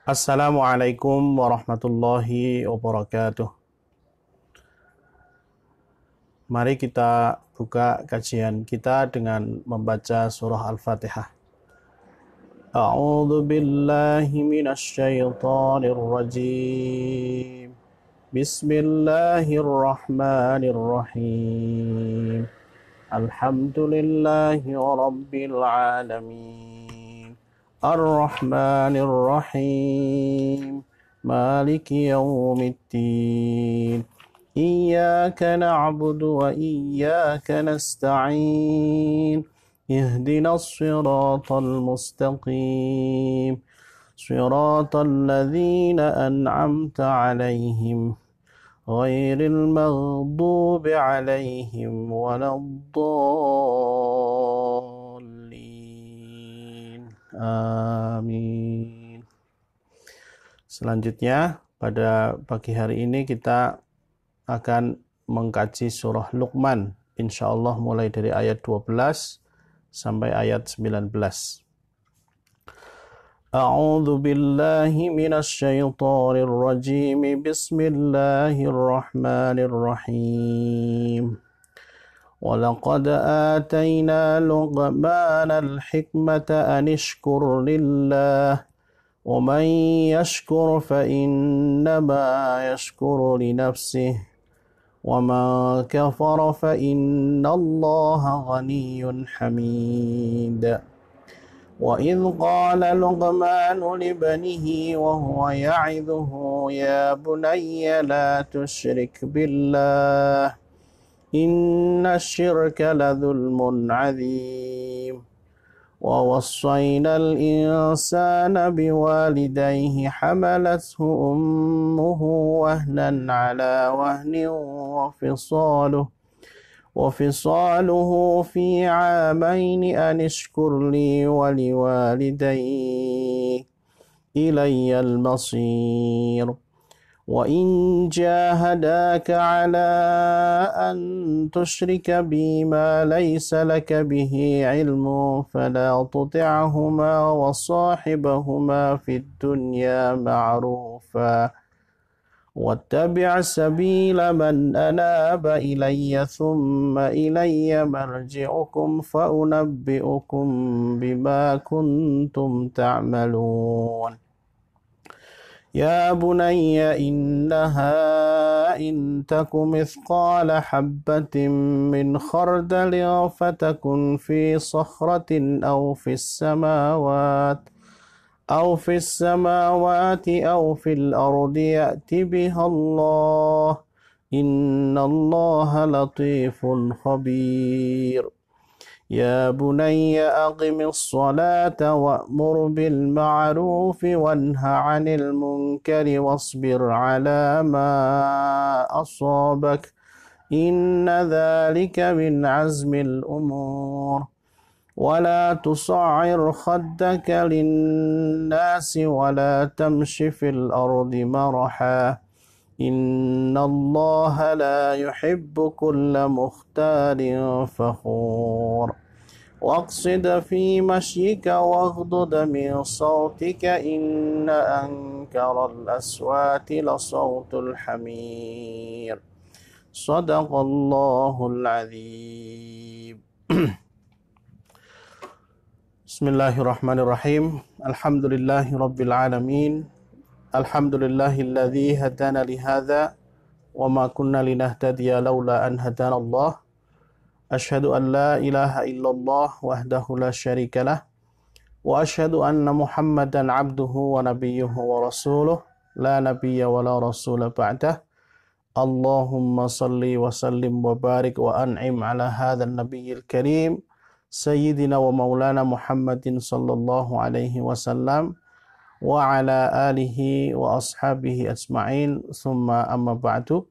Assalamualaikum warahmatullahi wabarakatuh. Mari kita buka kajian kita dengan membaca surah Al-Fatihah. A'udzu billahi minasy syaithanir rajim. Bismillahirrahmanirrahim. Alhamdulillahi rabbil alamin. Ar-Rahmanir Rahim. Maliki yaumiddin. Iyyaka na'budu wa iyyaka nasta'in. Ihdinas siratal mustaqim. Siratal ladzina an'amta 'alaihim ghairil maghdubi 'alaihim waladdallin. Amin. Selanjutnya, pada pagi hari ini kita akan mengkaji surah Luqman, insyaallah mulai dari ayat 12 sampai ayat 19. A'udzu billahi minasy syaithanir rajim. Bismillahirrahmanirrahim. ولقد آتينا لقمان الحكمة أن اشكر لله ومن يشكر فإنما يشكر لنفسه ومن كفر فإن الله غني حميد وإذ قال لقمان لابنه وهو يعظه يا بني لا تشرك بالله إن الشرك لظلم عظيم ووصينا الإنسان بوالديه حملته أمه وهنا على وهن وفصاله في عامين أن اشكر لي ولوالديك إلي المصير وإن جاهداك على أن تشرك بي ما ليس لك به علم فلا تطعهما وصاحبهما في الدنيا معروفا واتبع سبيل من أناب إلي ثم إلي مرجعكم فأنبئكم بما كنتم تعملون يا بني إنها إن تك مثقال حبة من خردل فتكن في صخرة أو في السماوات أو في الأرض يأت بها الله إن الله لطيف خبير يا بني أقم الصلاة وأمر بالمعروف وانه عن المنكر واصبر على ما أصابك إن ذلك من عزم الأمور ولا تصعر خدك للناس ولا تمش في الأرض مرحا إن الله لا يحب كل مختال فخور واقصد في مشيك واغضض من صوتك إن أنكر الأصوات لصوت الحمير صدق الله العظيم. Bismillahirrahmanirrahim. Alhamdulillahi rabbil alamin. Alhamdulillahilladzi hadana lihadza wa ma kunna linahtadiya laula an hadana Allah. Asyhadu an la ilaha illallah wahdahu la syarikalah wa asyhadu anna Muhammadan abduhu wa nabiyyuhu wa rasuluh la nabiyya wa la rasula ba'dah. Allahumma salli wa sallim wa barik wa an'im ala hadzal nabiyyil karim sayyidina wa maulana Muhammadin sallallahu alaihi wasallam wa ala alihi wa ashabihi ajma'in thumma amma ba'du.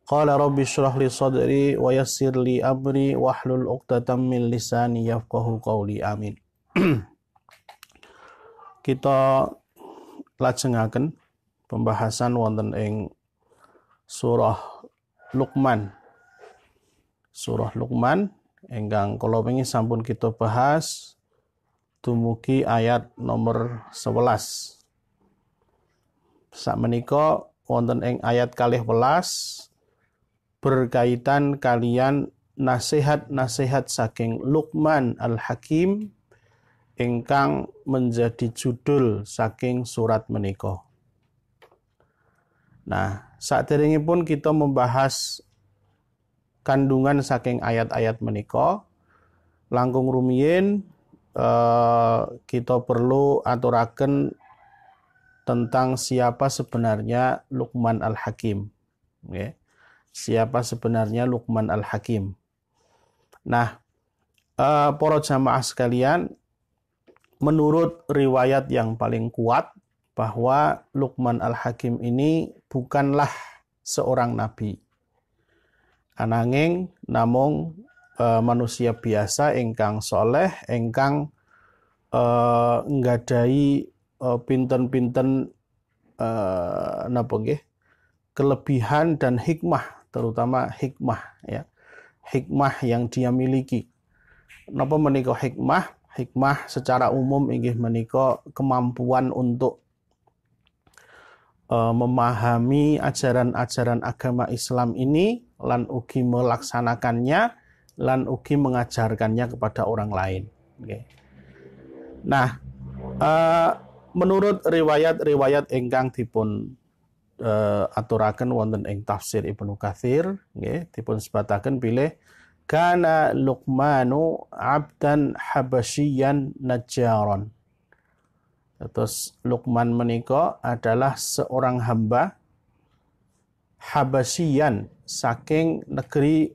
Qala rabbi shrah li sadri wa yassir li amri wahlul 'uqdatam min lisani yafqahu qawli. Amin. Kita lajengaken pembahasan wonten ing surah Luqman. Surah Luqman ingkang kula wingi sampun kita bahas dumugi ayat nomor 11. Sakmenika wonten ing ayat 12 berkaitan kalian nasihat-nasihat saking Luqman Al-Hakim ingkang menjadi judul saking surat menika. Nah, saderengipun kita membahas kandungan saking ayat-ayat menika, langkung rumiyin kita perlu aturaken tentang siapa sebenarnya Luqman Al-Hakim. Okay. Siapa sebenarnya Luqman Al-Hakim. Nah, para jamaah sekalian, menurut riwayat yang paling kuat bahwa Luqman Al-Hakim ini bukanlah seorang nabi. Ananging namung manusia biasa ingkang soleh, ingkang nggadhahi pinten-pinten napa nggih kelebihan dan hikmah, terutama hikmah ya. Hikmah yang dia miliki. Napa menika hikmah? Hikmah secara umum inggih menika kemampuan untuk memahami ajaran-ajaran agama Islam ini lan ugi melaksanakannya lan ugi mengajarkannya kepada orang lain. Okay. Nah, menurut riwayat-riwayat ingkang dipun aturaken wonten ing tafsir Ibnu Katsir, nggih, dipun sebataken bilih kana Luqmanu abdan habasyian najjaron. Terus Luqman menika adalah seorang hamba Habasyian saking negeri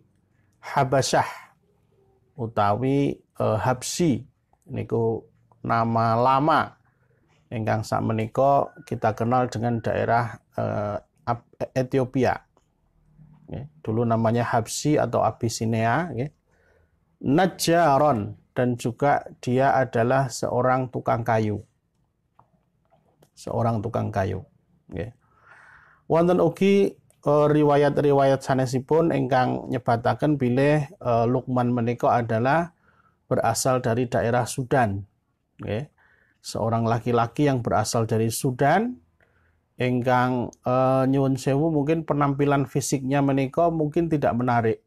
Habasyah utawi Habsyi niku nama lama ingkang sakmenika kita kenal dengan daerah Ethiopia. Dulu namanya Habsyi atau Abyssinia. Najjaron, dan juga dia adalah seorang tukang kayu. Seorang tukang kayu. Wonten ugi riwayat-riwayat sanesipun ingkang nyebataken bilih Luqman menika adalah berasal dari daerah Sudan. Seorang laki-laki yang berasal dari Sudan ingkang nyuwun sewu mungkin penampilan fisiknya menika mungkin tidak menarik.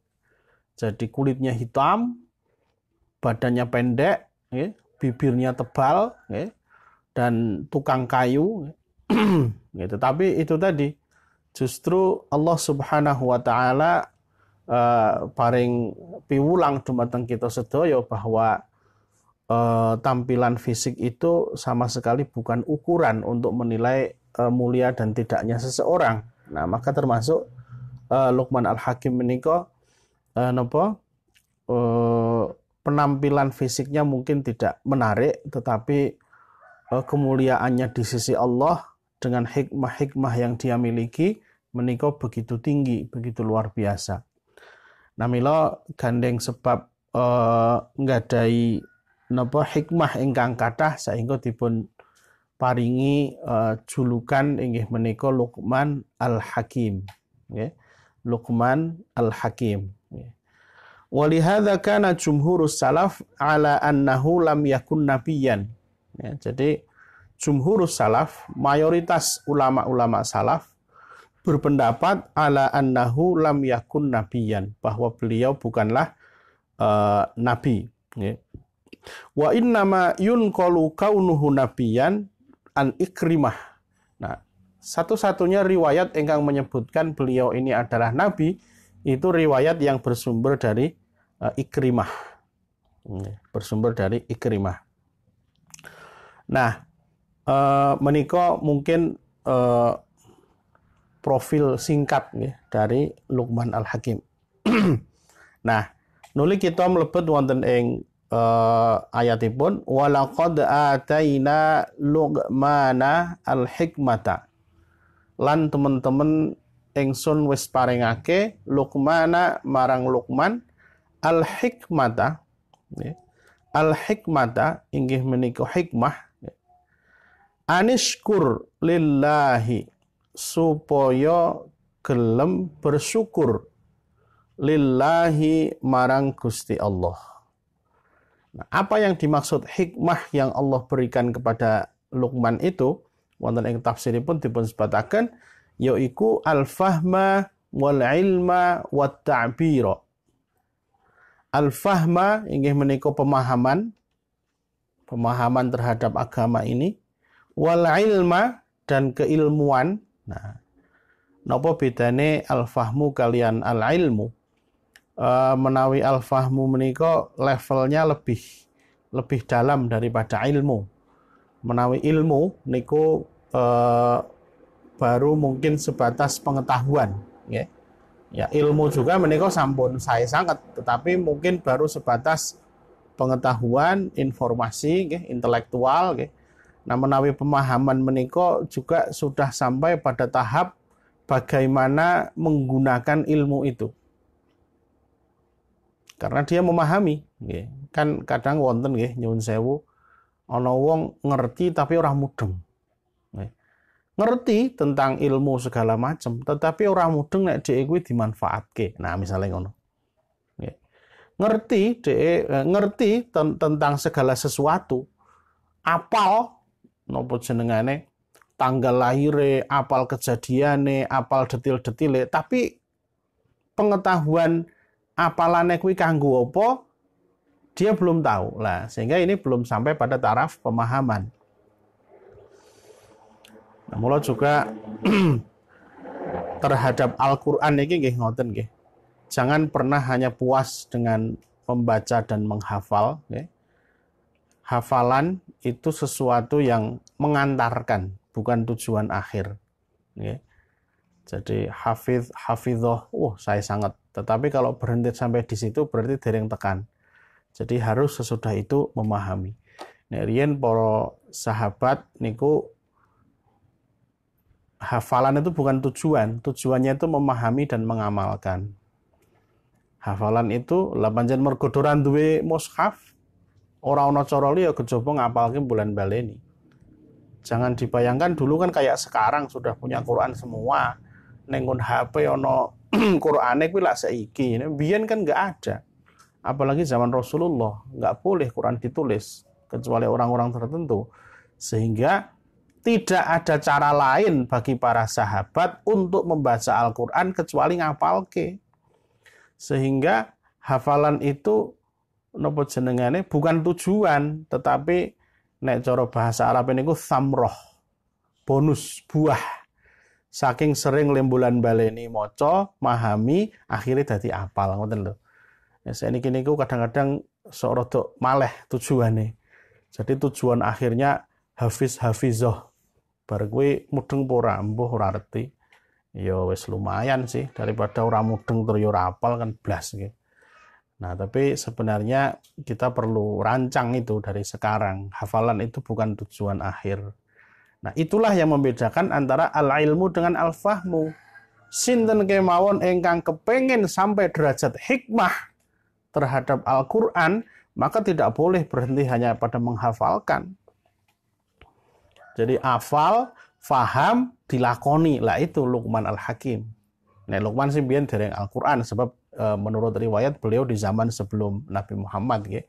Jadi kulitnya hitam, badannya pendek, bibirnya tebal, dan tukang kayu. Tetapi itu tadi justru Allah Subhanahu wa taala paring piwulang dumateng kita sedaya bahwa tampilan fisik itu sama sekali bukan ukuran untuk menilai mulia dan tidaknya seseorang. Nah, maka termasuk Luqman Al-Hakim menika penampilan fisiknya mungkin tidak menarik, tetapi kemuliaannya di sisi Allah dengan hikmah-hikmah yang dia miliki menika begitu tinggi, begitu luar biasa. Nah, mila gandeng sebab nggadahi hikmah ingkang kathah sehingga dipun paringi julukan inggih menika Luqman Al-Hakim. Luqman Al-Hakim. Walihadza kana jumhurus salaf ala annahu lam yakun nabiyyan. Jadi jumhurus salaf, mayoritas ulama-ulama salaf berpendapat ala annahu lam yakun nabiyyan, bahwa beliau bukanlah nabi. Wa innama yunqalu kaunuhu nabiyyan an Ikrimah. Nah, satu-satunya riwayat ingkang menyebutkan beliau ini adalah nabi itu riwayat yang bersumber dari Ikrimah. Bersumber dari Ikrimah. Nah, menika mungkin profil singkat dari Luqman Al-Hakim. Nah, nuli kita mlebet wonten ing ayatipun walaqad ataina Luqmana al-hikmata. Lan teman-teman ingsun wis paringake Luqmana marang Luqman al-hikmata. Al-hikmata inggih menika hikmah anishkur lillahi, supaya gelem bersyukur lillahi marang Gusti Allah. Nah, apa yang dimaksud hikmah yang Allah berikan kepada Luqman itu wonten ing tafsiripun dipun sebataken yaiku al-fahma wal ilma wat ta'bira. Al-fahma inggih menika pemahaman terhadap agama ini, wal ilma dan keilmuan. Nah, napa bedane al-fahmu kalian al-ilmu? Menawi al-fahmu menika levelnya lebih dalam daripada ilmu. Menawi ilmu niku baru mungkin sebatas pengetahuan, ya. Ya, ilmu juga menika sampun saya sangat, tetapi mungkin baru sebatas pengetahuan, informasi, nggih, intelektual, nggih. Nah, menawi pemahaman menika juga sudah sampai pada tahap bagaimana menggunakan ilmu itu. Karena dia memahami, nggih. Kan kadang wonten nggih nyuwun sewu ana wong ngerti tapi ora mudeng. Nggih. Ngerti tentang ilmu segala macam, tetapi ora mudeng nek dhek kuwi dimanfaatke. Nah, misalnya ngono. Nggih. Ngerti tentang segala sesuatu. Apal napa jenengane tanggal lahire, apal kejadiane, apal detil-detile, tapi pengetahuan apalane kuwi kanggo apa dia belum tahu. Lah, sehingga ini belum sampai pada taraf pemahaman. Nah, mula juga terhadap Al-Qur'an iki nggih ngoten nggih. Jangan pernah hanya puas dengan membaca dan menghafal, nggih. Hafalan itu sesuatu yang mengantarkan, bukan tujuan akhir. Nggih. Jadi hafidhoh, saya sangat. Tetapi kalau berhenti sampai di situ berarti dereng tekan. Jadi harus sesudah itu memahami. Nek riyen para sahabat niku hafalan itu bukan tujuan, tujuannya itu memahami dan mengamalkan. Hafalan itu lah pancen mergo doran duwe mushaf, ora ana cara liya kejaba ngapalke bulan baleni. Jangan dibayangkan dulu kan kayak sekarang sudah punya Quran semua. Ning HP ana Qur'ane kuwi lak saiki. Biyen kan enggak ada. Apalagi zaman Rasulullah, enggak boleh Quran ditulis kecuali orang-orang tertentu. Sehingga tidak ada cara lain bagi para sahabat untuk membaca Al-Qur'an kecuali ngapalke. Sehingga hafalan itu napa jenengane bukan tujuan, tetapi nek cara bahasa Arab niku samroh. Bonus, buah. Saking sering lembulan baleni maca, mahami, akhirnya dadi apal, ngoten lho. Ya saniki niku kadang-kadang sok rada maleh tujuane. Jadi tujuan akhirnya hafizah. Bar kuwi mudeng apa ora, mbuh ora ngerti. Ya wis lumayan sih daripada ora mudeng tur yo ora apal kan blas nggih. Nah, tapi sebenarnya kita perlu rancang itu dari sekarang. Hafalan itu bukan tujuan akhir. Nah, itulah yang membedakan antara al-ilmu dengan al-fahmu. Sinten kemawon ingkang kepengin sampai derajat hikmah terhadap Al-Qur'an, maka tidak boleh berhenti hanya pada menghafalkan. Jadi hafal, faham, dilakoni. Lah itu Luqman Al-Hakim. Nah, Luqman sih biyen dereng Al-Qur'an sebab menurut riwayat beliau di zaman sebelum Nabi Muhammad. Ya.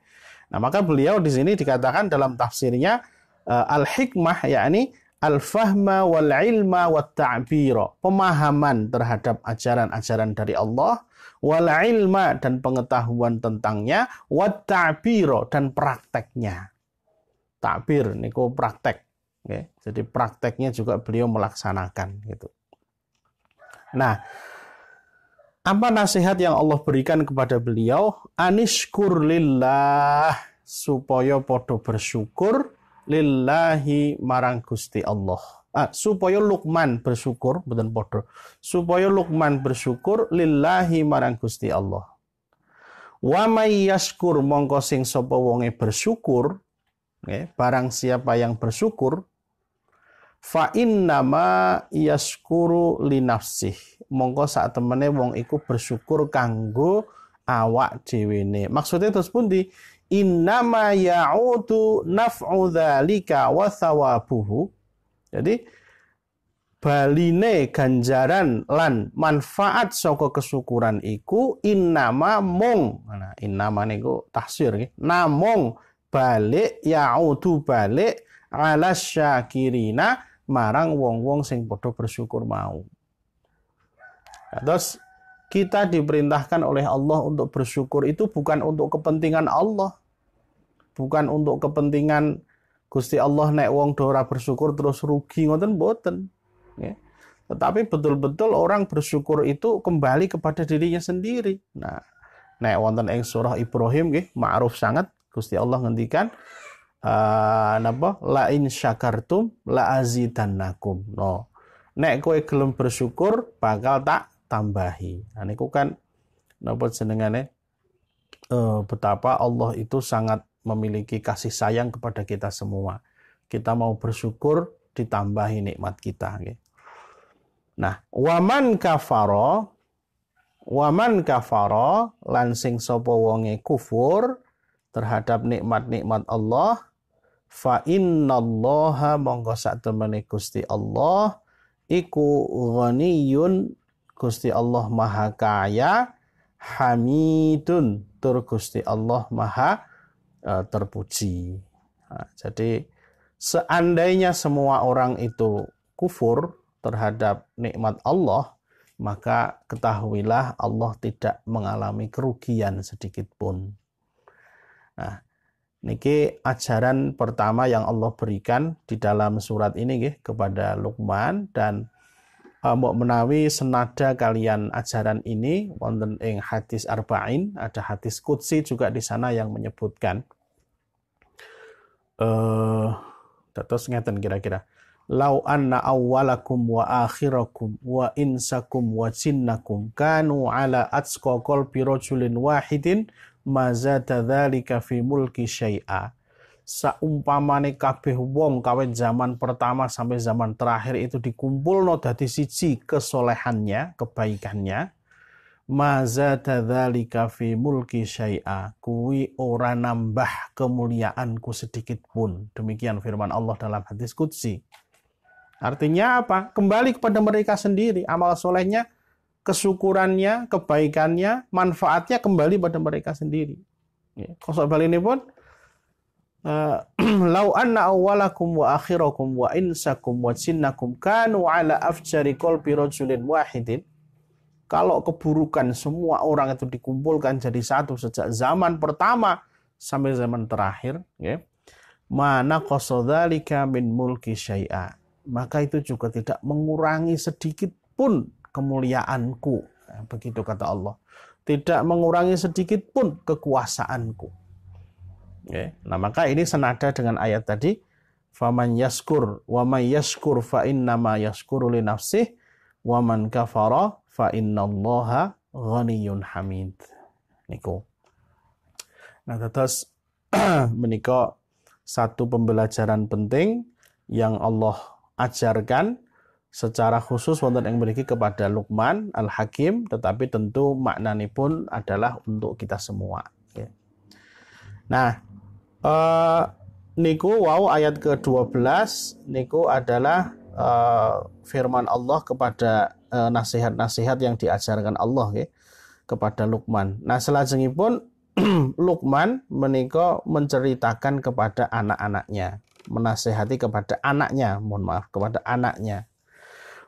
Nah, maka beliau di sini dikatakan dalam tafsirnya al-hikmah yakni al-fahma wal ilma wat ta'bira, pemahaman terhadap ajaran-ajaran dari Allah, wal ilma dan pengetahuan tentangnya, wat ta'bira dan prakteknya. Takbir niku praktek, okay. Jadi prakteknya juga beliau melaksanakan gitu. Nah, apa nasihat yang Allah berikan kepada beliau? Anishkur lillah, supaya podo bersyukur lillahi marang Gusti Allah. Supaya Luqman bersyukur, mboten padha. Supaya Luqman bersyukur lillahi marang Gusti Allah. Wa may yashkur mongko sing sapa wonge bersyukur, nggih, barang siapa yang bersyukur, fa innama yashkuru li nafsih. Mongko sak temene wong iku bersyukur kanggo awak dhewene. Maksudnya terus pundi? Innama ya'udu naf'u dzalika wa thawabuhu. Jadi baline ganjaran lan manfaat saka kesyukuran iku innama mung. Nah, innama niku tafsir nggih. Namung balik yaudu balik ala syakirina marang wong-wong sing padha bersyukur mau. Nah, terus kita diperintahkan oleh Allah untuk bersyukur itu bukan untuk kepentingan Allah. Bukan untuk kepentingan Gusti Allah nek wong do ora bersyukur terus rugi ngoten mboten. Ya. Tetapi betul-betul orang bersyukur itu kembali kepada dirinya sendiri. Nah, nek wonten ing surah Ibrahim nggih ma'ruf sangat Gusti Allah ngendikan napa la in syakartum la azidannakum. No. Nek kowe gelem bersyukur bakal tak tambahi. Nah niku kan napa jenengane betapa Allah itu sangat memiliki kasih sayang kepada kita semua. Kita mau bersyukur ditambahi nikmat kita nggih. Nah, waman kafara lan sing sapa wonge kufur terhadap nikmat-nikmat Allah, fa innallaha monggo sak temene Gusti Allah iku ghaniyun, Gusti Allah maha kaya, hamidun, tur Gusti Allah maha terpuji. Nah, jadi seandainya semua orang itu kufur terhadap nikmat Allah, maka ketahuilah Allah tidak mengalami kerugian sedikit pun. Nah, niki ajaran pertama yang Allah berikan di dalam surat ini nggih kepada Luqman, dan mbok menawi senada kalian ajaran ini wonten ing hadis arba'in, ada hadis qudsi juga di sana yang menyebutkan terus ngeten kira-kira lau anna awwalakum wa akhirakum wa insakum wa jinnakum kanu ala atqa qalbi rajulin wahidin ma zada dzalika fi mulki syai'a. Saumpamane kabeh wong kawit zaman pertama sampai zaman terakhir itu dikumpulno dadi siji kesolehannya, kebaikannya, ma zada dzalika fi mulki syai'a, kuwi ora nambah kemuliaanku sedikit pun. Demikian firman Allah dalam hadis qudsi. Artinya apa? Kembali kepada mereka sendiri. Amal solehnya, kesyukurannya, kebaikannya, manfaatnya kembali pada mereka sendiri. Kosok bali ini pun, lau anna awwalakum wa akhirakum wa insakum wa jinnakum kanu ala afjari qalbi rajulin wahidin. Kalau keburukan semua orang itu dikumpulkan jadi satu sejak zaman pertama sampai zaman terakhir, mana qasadzalika min mulki syai'a, maka itu juga tidak mengurangi sedikit pun kemuliaanku. Nah, begitu kata Allah. Tidak mengurangi sedikit pun kekuasaanku. Nah, maka ini senada dengan ayat tadi, faman yaskur wa may yaskur fa innama yaskuru li nafsihi wa man kafara fa innallaha ghaniyyun hamid. Niku. Nah, terus menika satu pembelajaran penting yang Allah ajarkan secara khusus wonten yang memiliki kepada Luqman Al-Hakim, tetapi tentu maknanipun adalah untuk kita semua. Nah, niku wow ayat ke-12 niku adalah firman Allah kepada nasihat-nasihat yang diajarkan Allah kepada Luqman. Nah, selajengipun Luqman menika menceritakan kepada anak-anaknya, menasihati kepada anaknya, kepada anaknya.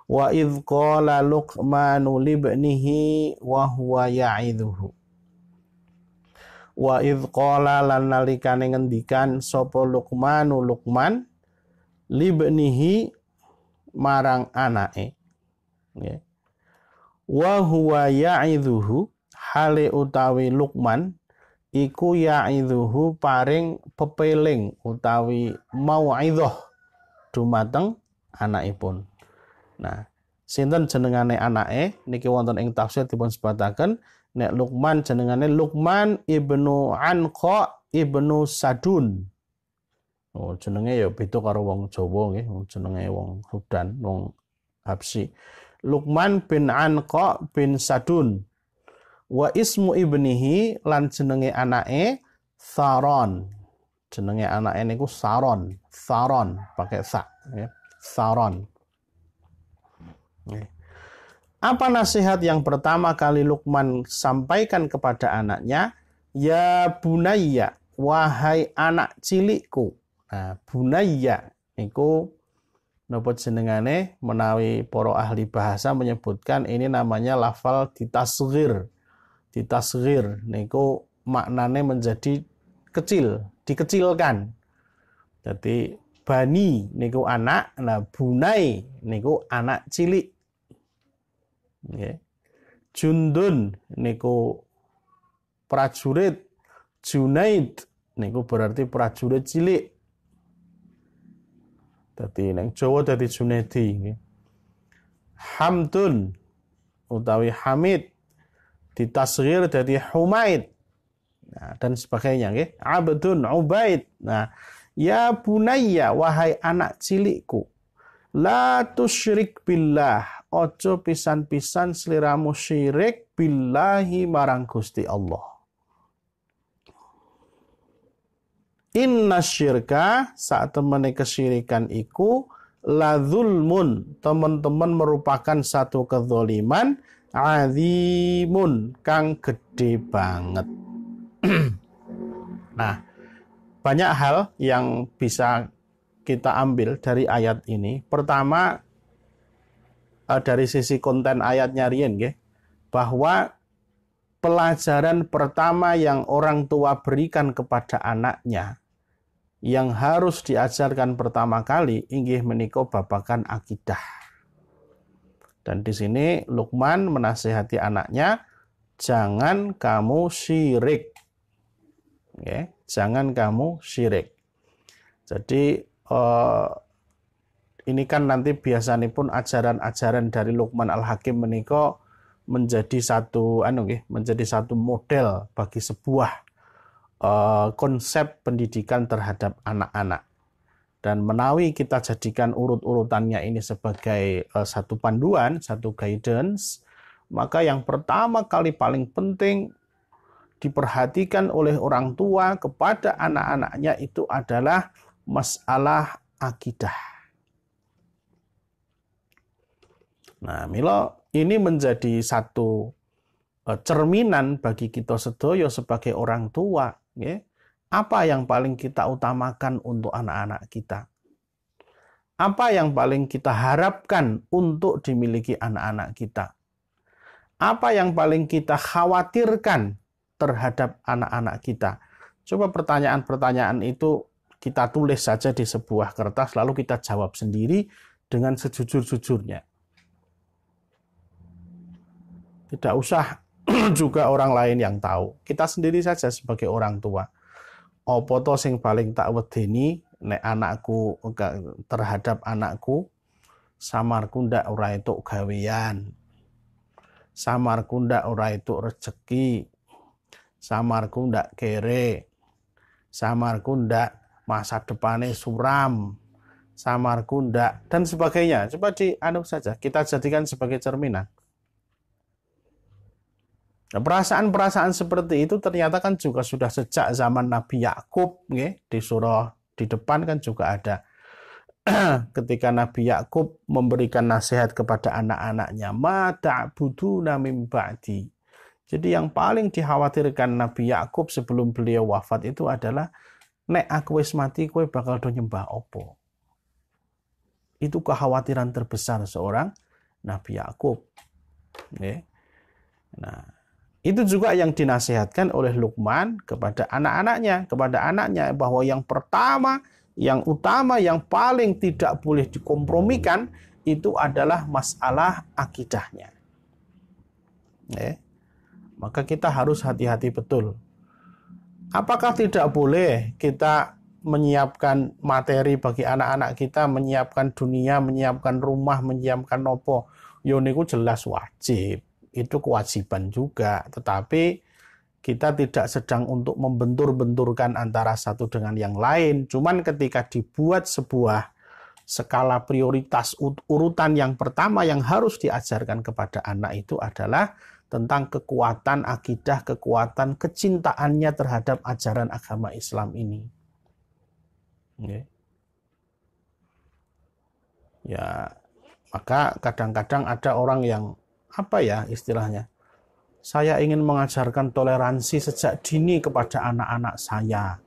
Wa idz qala Luqmanu libnihi wa huwa ya'idhuhu. Wa idz qala lan nalikane ngendikan sapa Luqmanu Luqman libnihi marang anake. Wa huwa ya'idhuhu, hale utawi Luqman iku ya'idhuhu paring pepeling utawi mau'idhah dumateng anakipun. Nah, sinten jenengane anake niki wonten ing tafsir dipun sebataken nek Luqman jenengane Luqman ibnu Anqa ibnu Sadun. Oh, jenenge ya beda karo wong Jawa nggih, jenenge wong Sudan, wong Habsyi. Luqman bin Anqa bin Sadun. Wa ismu ibnihi lan jenenge anake Tharon. Jenenge anake niku Saron, Tharon pakai sa ya. Tharon. Apa nasihat yang pertama kali Luqman sampaikan kepada anaknya? Ya bunayya, wahai anak cilikku. Nah, bunayya niku napa jenengane menawi para ahli bahasa menyebutkan ini namanya lafal ditasghir. Ditasghir niku maknane menjadi kecil, dikecilkan. Jadi bani niku anak, nah bunai niku anak cilik. Okay. Jundun niku prajurit, Junaid niku berarti prajurit cilik. Dadi nang Jawa dadi Junaidi. Okay. Hamdun utawi Hamid ditasghir dadi Humaid. Nah, dan sebagainya. Okay. Abdun, Ubaid. Nah, ya bunayya, wahai anak cilikku. La tusyrik billah, ojo pisan-pisan sliramu syirik billahi marang Gusti Allah. Inna syirka, saat temene kesyirikan iku la zulmun, teman-teman merupakan satu kezaliman azimun kang gede banget. Nah, banyak hal yang bisa kita ambil dari ayat ini. Pertama, dari sisi konten ayatnya riyen nggih, bahwa pelajaran pertama yang orang tua berikan kepada anaknya yang harus diajarkan pertama kali inggih menika babagan akidah. Dan di sini Luqman menasihati anaknya, jangan kamu syirik. Okay? Jangan kamu syirik. Jadi ini kan nanti biasanya pun ajaran-ajaran dari Luqman Al-Hakim menika menjadi satu menjadi satu model bagi sebuah konsep pendidikan terhadap anak-anak. Dan menawi kita jadikan urut-urutannya ini sebagai satu panduan, satu guidance, maka yang pertama kali paling penting diperhatikan oleh orang tua kepada anak-anaknya itu adalah masalah akidah. Nah, mila ini menjadi satu cerminan bagi kita sedaya sebagai orang tua. Ya. Apa yang paling kita utamakan untuk anak-anak kita? Apa yang paling kita harapkan untuk dimiliki anak-anak kita? Apa yang paling kita khawatirkan terhadap anak-anak kita? Coba pertanyaan-pertanyaan itu kita tulis saja di sebuah kertas, lalu kita jawab sendiri dengan sejujur-jujurnya. Tidak usah juga orang lain yang tahu. Kita sendiri saja sebagai orang tua. Apa to sing paling tak wedeni nek anakku terhadap anakku, samarku ndak ora entuk gawean. Samarku ndak ora entuk rezeki. Samarku ndak kere. Samarku ndak masa depannya suram, samarku ndak, dan sebagainya. Coba saja, kita jadikan sebagai cerminan. Nah, perasaan-perasaan seperti itu ternyata kan juga sudah sejak zaman Nabi Yakub, di surah di depan kan juga ada. Ketika Nabi Yakub memberikan nasihat kepada anak-anaknya, ma ta'buduna min ba'di. Jadi yang paling dikhawatirkan Nabi Yakub sebelum beliau wafat itu adalah, nek aku wis mati kowe bakal do nyembah opo. Itu kekhawatiran terbesar seorang Nabi Yakub. Okay. Nah, itu juga yang dinasihatkan oleh Luqman kepada anak-anaknya, bahwa yang pertama, yang utama, yang paling tidak boleh dikompromikan itu adalah masalah akidahnya. Okay. Maka kita harus hati-hati betul. Apakah tidak boleh kita menyiapkan materi bagi anak-anak kita, menyiapkan dunia, menyiapkan rumah, menyiapkan nopo? Yo niku jelas wajib. Itu kewajiban juga. Tetapi kita tidak sedang untuk membentur-benturkan antara satu dengan yang lain. Cuman ketika dibuat sebuah skala prioritas urutan yang pertama yang harus diajarkan kepada anak itu adalah tentang kekuatan akidah, kekuatan kecintaannya terhadap ajaran agama Islam ini. Okay. Ya, Maka kadang-kadang ada orang yang apa ya istilahnya? Saya ingin mengajarkan toleransi sejak dini kepada anak-anak saya.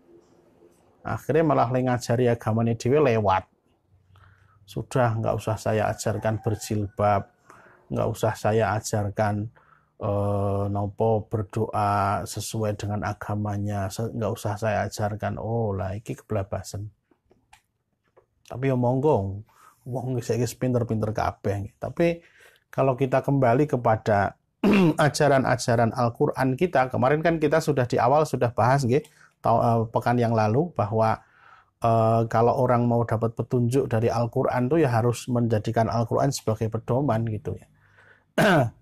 Akhirnya malah ngajari agamanya dhewe lewat. Sudah nggak usah saya ajarkan berjilbab, nggak usah saya ajarkan nopo berdoa sesuai dengan agamanya, nggak usah saya ajarkan. Oh lah iki keblabasan. Tapi ya monggo, wong saiki pinter-pinter kabeh. Tapi kalau kita kembali kepada ajaran-ajaran Al-Qur'an kita, kemarin kan kita sudah di awal sudah bahas nggih, pekan yang lalu bahwa kalau orang mau dapat petunjuk dari Al-Qur'an tuh ya harus menjadikan Al-Qur'an sebagai pedoman gitu ya.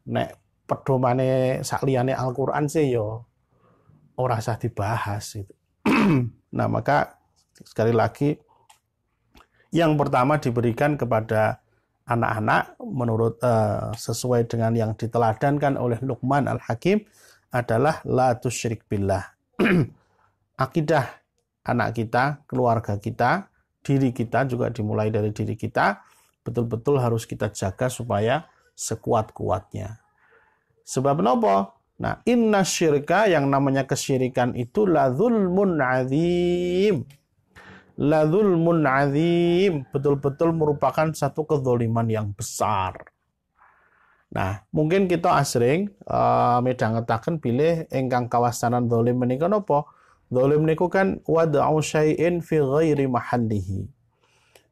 Nek pedomane sakliyane Al-Qur'an sih yo ora usah dibahas gitu. Nah, maka sekali lagi yang pertama diberikan kepada anak-anak menurut sesuai dengan yang diteladankan oleh Luqman Al-Hakim adalah la tusyrik billah. Akidah anak kita, keluarga kita, diri kita juga dimulai dari diri kita, betul-betul harus kita jaga supaya sekuat-kuatnya. Sebab kenapa? Nah, inna syirka yang namanya kesyirikan itu la zulmun azim. La zulmun azim, betul-betul merupakan satu kezaliman yang besar. Nah, mungkin kita asring midhangetaken bilih ingkang kawastanan zalim menika napa? Zalim niku kan wada'u syai'in fi ghairi mahallihi.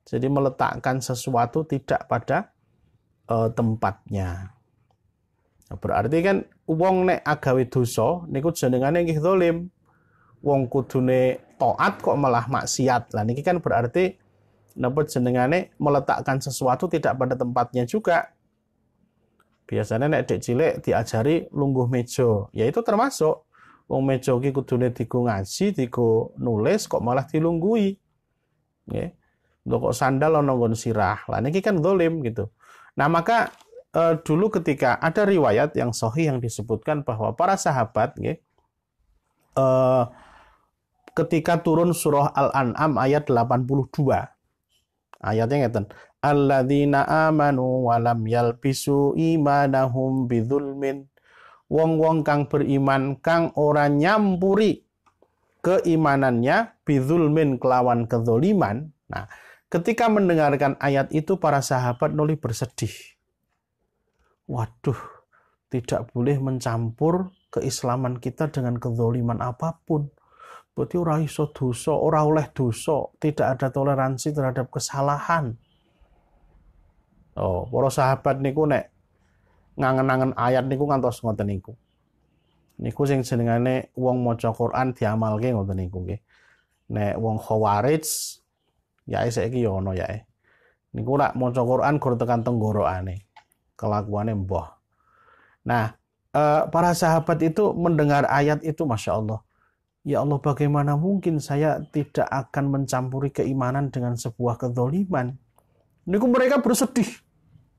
Jadi meletakkan sesuatu tidak pada tempatnya. Nah, berarti kan wong nek agawe dosa niku jenengane nggih zalim. Wong kudune taat kok malah maksiat. Lah niki kan berarti napa jenengane meletakkan sesuatu tidak pada tempatnya juga. Biasanya nek dek cilik diajari lungguh meja, ya itu termasuk wong meja iki kudune digo ngaji, digo nulis kok malah dilunggui. Nggih. Lho kok sandal ana nggon sirah. Lah niki kan zalim gitu. Nah, maka dulu ketika ada riwayat yang sahih yang disebutkan bahwa para sahabat nggih ketika turun surah Al-An'am ayat 82. Ayatnya ngeten. Alladzina amanu wa lam yalbisu imanahum bidzulmin. Wong-wong kang beriman kang ora nyampuri keimanannya bidzulmin kelawan kezaliman. Nah, ketika mendengarkan ayat itu para sahabat nuli bersedih. Waduh, tidak boleh mencampur keislaman kita dengan kezaliman apapun. Berarti ora iso dosa, ora oleh dosa, tidak ada toleransi terhadap kesalahan. Oh, para sahabat niku nek ngangen-angen ayat niku ngantos ngoten niku. Niku sing jenengane wong maca Quran diamalke ngoten niku nggih. Nek wong Khawarij yae saiki ya ana yae. Niku rak maca Quran gur tekan tenggorokane. Kelakuane mbah. Nah, para sahabat itu mendengar ayat itu Masya Allah. Ya Allah, bagaimana mungkin saya tidak akan mencampuri keimanan dengan sebuah kezaliman? Niku mereka bersedih.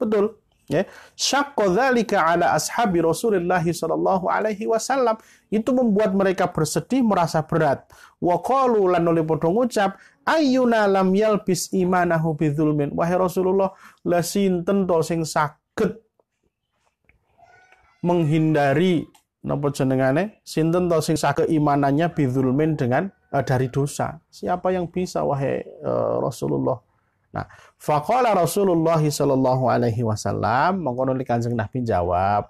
Betul. Ya. Syaqqa dzalika ala ashabi Rasulillah sallallahu alaihi wasallam. Itu membuat mereka bersedih, merasa berat. Wa qalu lan padha ngucap, ayyuna lam yalbis imanahu bidzulmin. Wahai Rasulullah, la sinten to sing saged menghindari napa jenengane sinten to sing saged imanannya bidzulmin dengan dari dosa. Siapa yang bisa wahai Rasulullah? Nah, faqala Rasulullah sallallahu alaihi wasallam mongko Kanjeng Nabi jawab,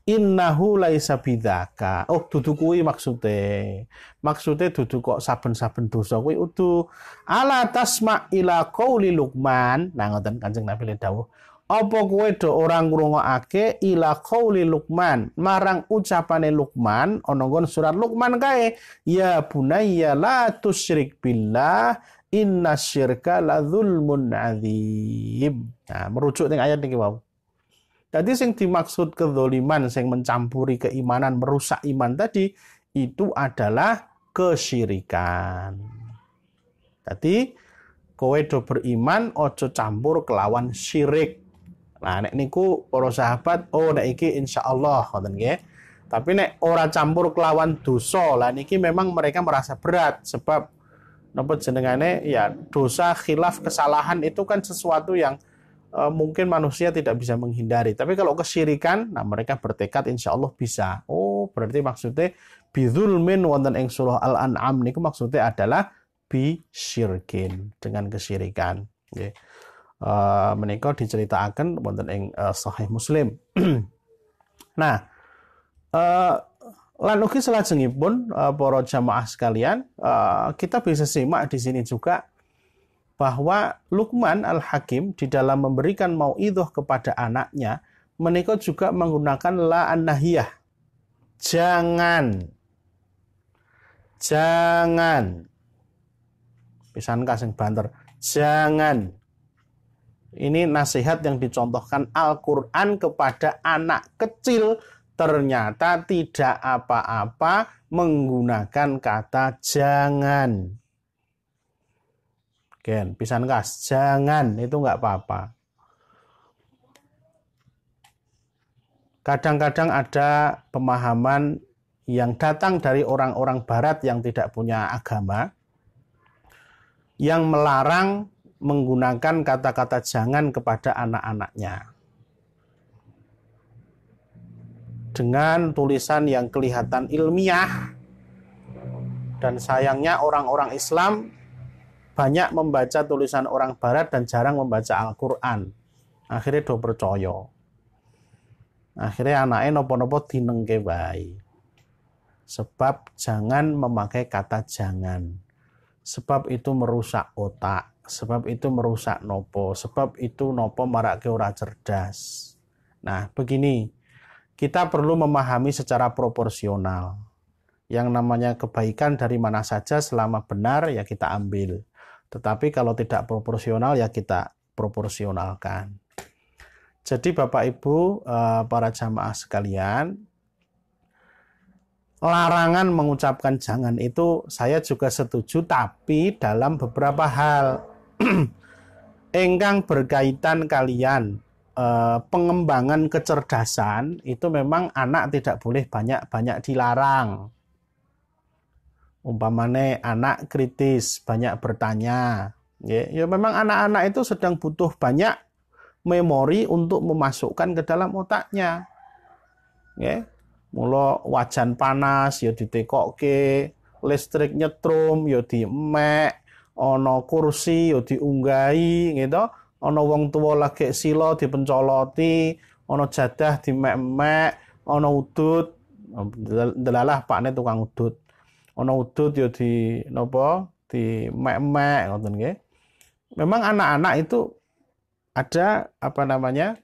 innahu laisa bidzaka. Oh, dudu kuwi maksude. Maksude dudu kok saben-saben dosa kuwi udu. Ala tasma ila qauli Luqman. Nah, ngoten Kanjeng Nabi le dawuh. Apa kowe do ora ngrungokake ila qauli Luqman, marang ucapane Luqman ana nggon surat Luqman kae, ya bunayya la tusyrik billah inna syirka la zulmun azim. Nah, merujuk dengan ayat niki wau. Jadi sing dimaksud kezaliman sing mencampuri keimanan, merusak iman tadi itu adalah kesyirikan. Jadi kowe do beriman ojo campur kelawan syirik. Nah, nek niku para sahabat, oh nek iki insyaallah ngoten nggih. Tapi nek ora campur kelawan dosa, lah niki memang mereka merasa berat sebab napa jenengane ya dosa khilaf kesalahan itu kan sesuatu yang mungkin manusia tidak bisa menghindari. Tapi kalau kesyirikan, nah mereka bertekad insya Allah bisa. Oh, berarti maksudnya bidzulmin wonten ing surah Al-An'am niku maksudnya adalah bisyirkin, dengan kesyirikan. Nggih. Menika diceritakan wonten ing Sahih Muslim. Nah, lan ugi salajengipun para jamaah sekalian, kita bisa simak di sini juga bahwa Luqman Al-Hakim di dalam memberikan mauidhah kepada anaknya menika juga menggunakan la an-nahiyah. Jangan. Pisan kasing banter. Jangan. Ini nasihat yang dicontohkan Al-Qur'an kepada anak kecil, ternyata tidak apa-apa menggunakan kata jangan. Gen, pisan kas, jangan, itu nggak apa-apa. Kadang-kadang ada pemahaman yang datang dari orang-orang barat yang tidak punya agama, yang melarang menggunakan kata-kata jangan kepada anak-anaknya. Dengan tulisan yang kelihatan ilmiah, dan sayangnya orang-orang Islam banyak membaca tulisan orang barat dan jarang membaca Al-Quran. Akhirnya do percaya. Akhirnya anaknya nopo-nopo dinengke bae. Sebab jangan memakai kata jangan. Sebab itu merusak otak. Sebab itu merusak nopo. Sebab itu nopo marake ora cerdas. Nah, begini. Kita perlu memahami secara proporsional. Yang namanya kebaikan dari mana saja selama benar ya kita ambil. Tetapi kalau tidak proporsional ya kita proporsionalkan. Jadi Bapak Ibu, para jamaah sekalian, larangan mengucapkan jangan itu saya juga setuju, tapi dalam beberapa hal. Engkang berkaitan kalian pengembangan kecerdasan itu memang anak tidak boleh banyak-banyak dilarang. Umpamane anak kritis, banyak bertanya. Ya memang anak-anak itu sedang butuh banyak memori untuk memasukkan ke dalam otaknya. Ya, mula wajan panas ya ditekokke, listrik nyetrum ya diemek, ana kursi ya diunggahi gitu, ana wong tuwa lagi sila dipencoloti, ana jadah dimek-mek, ana udut, delalah pakne tukang udut. Ana udut ya di napa di mek-mek ngoten nggih. Memang anak-anak itu ada apa namanya?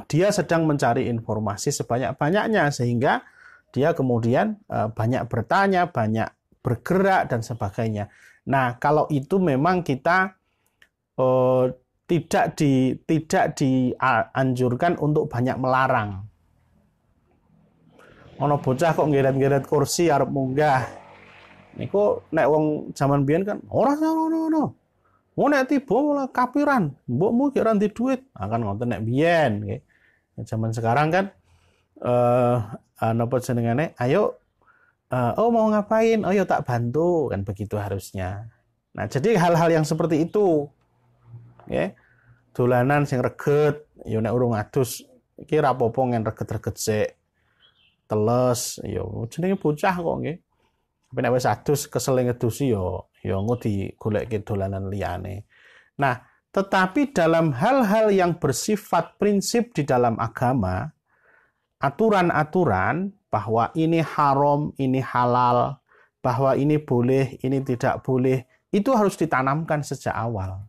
Dia sedang mencari informasi sebanyak-banyaknya sehingga dia kemudian banyak bertanya, banyak bergerak dan sebagainya. Nah, kalau itu memang kita tidak dianjurkan untuk banyak melarang. Ono bocah kok ngeret-ngeret kursi arep munggah. Niku nek wong zaman biyen kan ora ono. Wong nek tiba malah kapiran, mbokmu ki ora ndek duit. Akan ngoten nek biyen nggih. Zaman sekarang kan napa jenengane? Ayo mau ngapain? Oh ya tak bantu, kan begitu harusnya. Nah, jadi hal-hal yang seperti itu nggih. Dolanan sing reget, ya nek urung adus iki ra apa-apa ngen reget-reget sik. Teles ya jenenge bocah kok nggih. Tapi nek wis adus kesel ngedusi ya engko digolekke dolanan liyane. Nah, tetapi dalam hal-hal yang bersifat prinsip di dalam agama, aturan-aturan bahwa ini haram, ini halal, bahwa ini boleh, ini tidak boleh, itu harus ditanamkan sejak awal.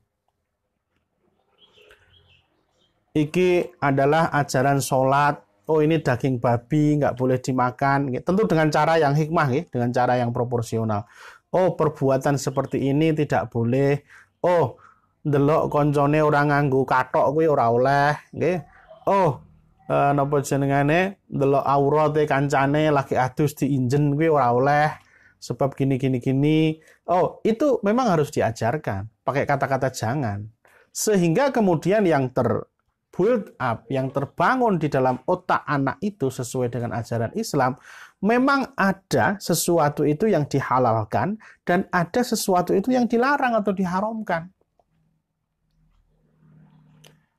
Iki adalah ajaran sholat. Oh, ini daging babi, nggak boleh dimakan. Tentu dengan cara yang hikmah, dengan cara yang proporsional. Oh, perbuatan seperti ini tidak boleh. Oh, ndelok koncone ora nganggo kathok kuwi ora oleh, nggih. Oh, napa jenengane ndelok aurate kancane lagi adus diinjen kuwi ora oleh sebab gini. Oh, itu memang harus diajarkan pakai kata-kata jangan. Sehingga kemudian yang build up, yang terbangun di dalam otak anak itu sesuai dengan ajaran Islam, memang ada sesuatu itu yang dihalalkan dan ada sesuatu itu yang dilarang atau diharamkan.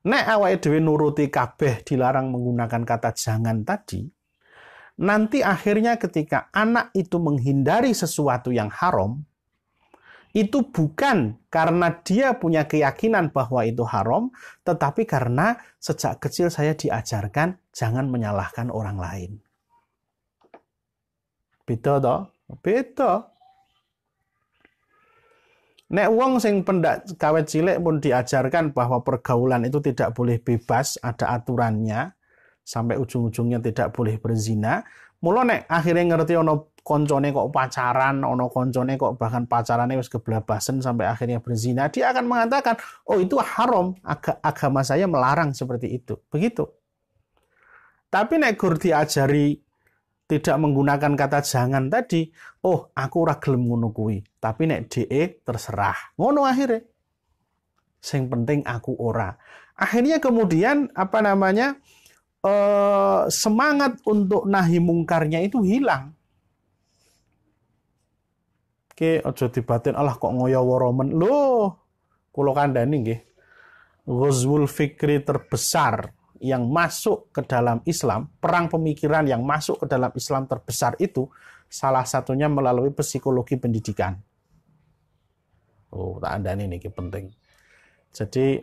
Nek awake dhewe nuruti kabeh dilarang menggunakan kata jangan tadi, nanti akhirnya ketika anak itu menghindari sesuatu yang haram, itu bukan karena dia punya keyakinan bahwa itu haram, tetapi karena sejak kecil saya diajarkan jangan menyalahkan orang lain. Beda toh? Beda. Nek wong sing pendak kawet cilik pun diajarkan bahwa pergaulan itu tidak boleh bebas, ada aturannya, sampai ujung-ujungnya tidak boleh berzina. Mula nek akhirnya ngerti ono koncone kok pacaran, ono koncone kok bahkan pacarannya wis keblabasan sampai akhirnya berzina, dia akan mengatakan, oh itu haram, agama saya melarang seperti itu. Begitu. Tapi nek gur diajari tidak menggunakan kata jangan tadi, oh aku ora gelem ngono kuwi, tapi nek DE terserah. Ngono akhirnya. Sing penting aku ora. Akhirnya kemudian semangat untuk nahi mungkarnya itu hilang. Oke, aja dibatin Allah kok ngoyo-woro men. Loh, kula kandhani nggih. Ghazwul fikri terbesar yang masuk ke dalam Islam, perang pemikiran yang masuk ke dalam Islam terbesar itu salah satunya melalui psikologi pendidikan. Oh, tak andani ini penting. Jadi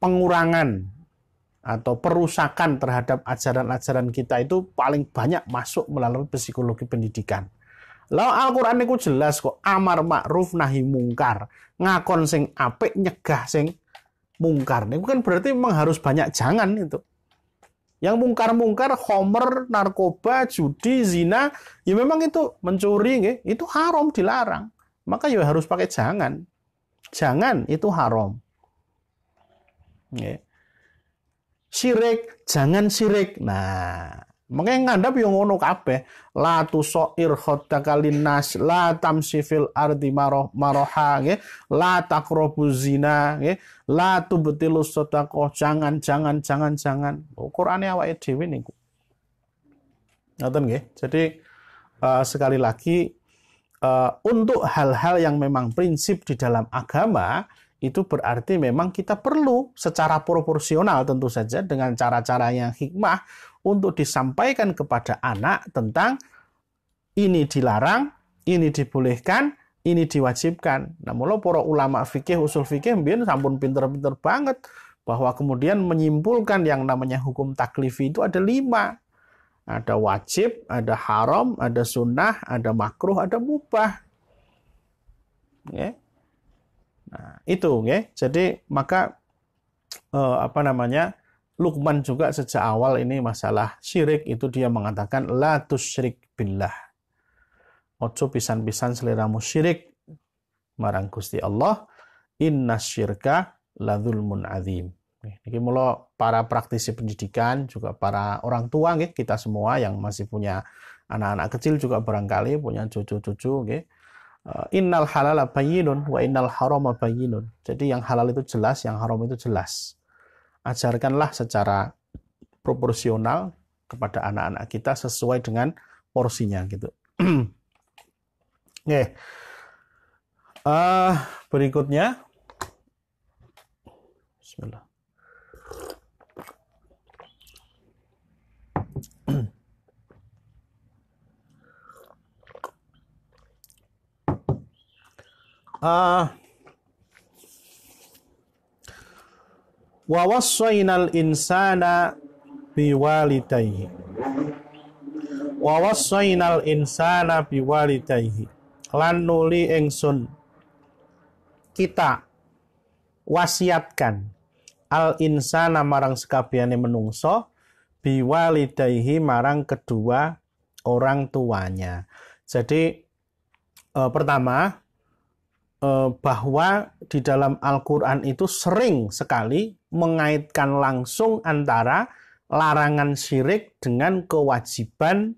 pengurangan atau perusakan terhadap ajaran-ajaran kita itu paling banyak masuk melalui psikologi pendidikan. Lah Al-Qur'an niku jelas kok, amar ma'ruf nahi mungkar, ngakon sing apik nyegah sing mungkar. Niku kan berarti memang harus banyak jangan itu. Yang mungkar-mungkar khomer, narkoba, judi, zina, ya memang itu mencuri nggih, itu haram dilarang. Maka ya harus pakai jangan. Jangan itu haram. Nggih. Syirik, jangan syirik. Nah, makanya ngandap yang ngono kabeh. La tusoir khoddaka linnas, la tamsi fil ardi maroha, la taqrabu zina, la tubtilus shadaqah, jangan. Qur'ane awake dhewe niku. Ngoten nggih. Jadi sekali lagi untuk hal-hal yang memang prinsip di dalam agama itu berarti memang kita perlu secara proporsional tentu saja dengan cara-cara yang hikmah untuk disampaikan kepada anak tentang ini dilarang, ini dibolehkan, ini diwajibkan. Nah, mula para ulama fikih, usul fikih mbiyen sampun pinter-pinter banget bahwa kemudian menyimpulkan yang namanya hukum taklifi itu ada 5. Ada wajib, ada haram, ada sunnah, ada makruh, ada mubah. Okay. Nah, itu ya. Jadi maka Luqman juga sejak awal ini masalah syirik itu dia mengatakan la tusyrik billah. Ojo pisan-pisan seliramu syirik marang Gusti Allah, innasyirka ladzulmun adzim. Iki mula para praktisi pendidikan juga para orang tua nggih, kita semua yang masih punya anak-anak kecil juga barangkali punya cucu-cucu nggih. Innal halala bayyinun wa innal harama bayyinun. Jadi yang halal itu jelas, yang haram itu jelas. Ajarkanlah secara proporsional kepada anak-anak kita sesuai dengan porsinya gitu. Oke. Berikutnya. Bismillah. Wa wassaynal insana biwalidayhi. Wa wassaynal insana biwalidayhi. Lan nuli ingsun kita wasiatkan al insana marang sekabehane menungso biwalidayhi marang kedua orang tuanya. Jadi pertama bahwa di dalam Al-Quran itu sering sekali mengaitkan langsung antara larangan syirik dengan kewajiban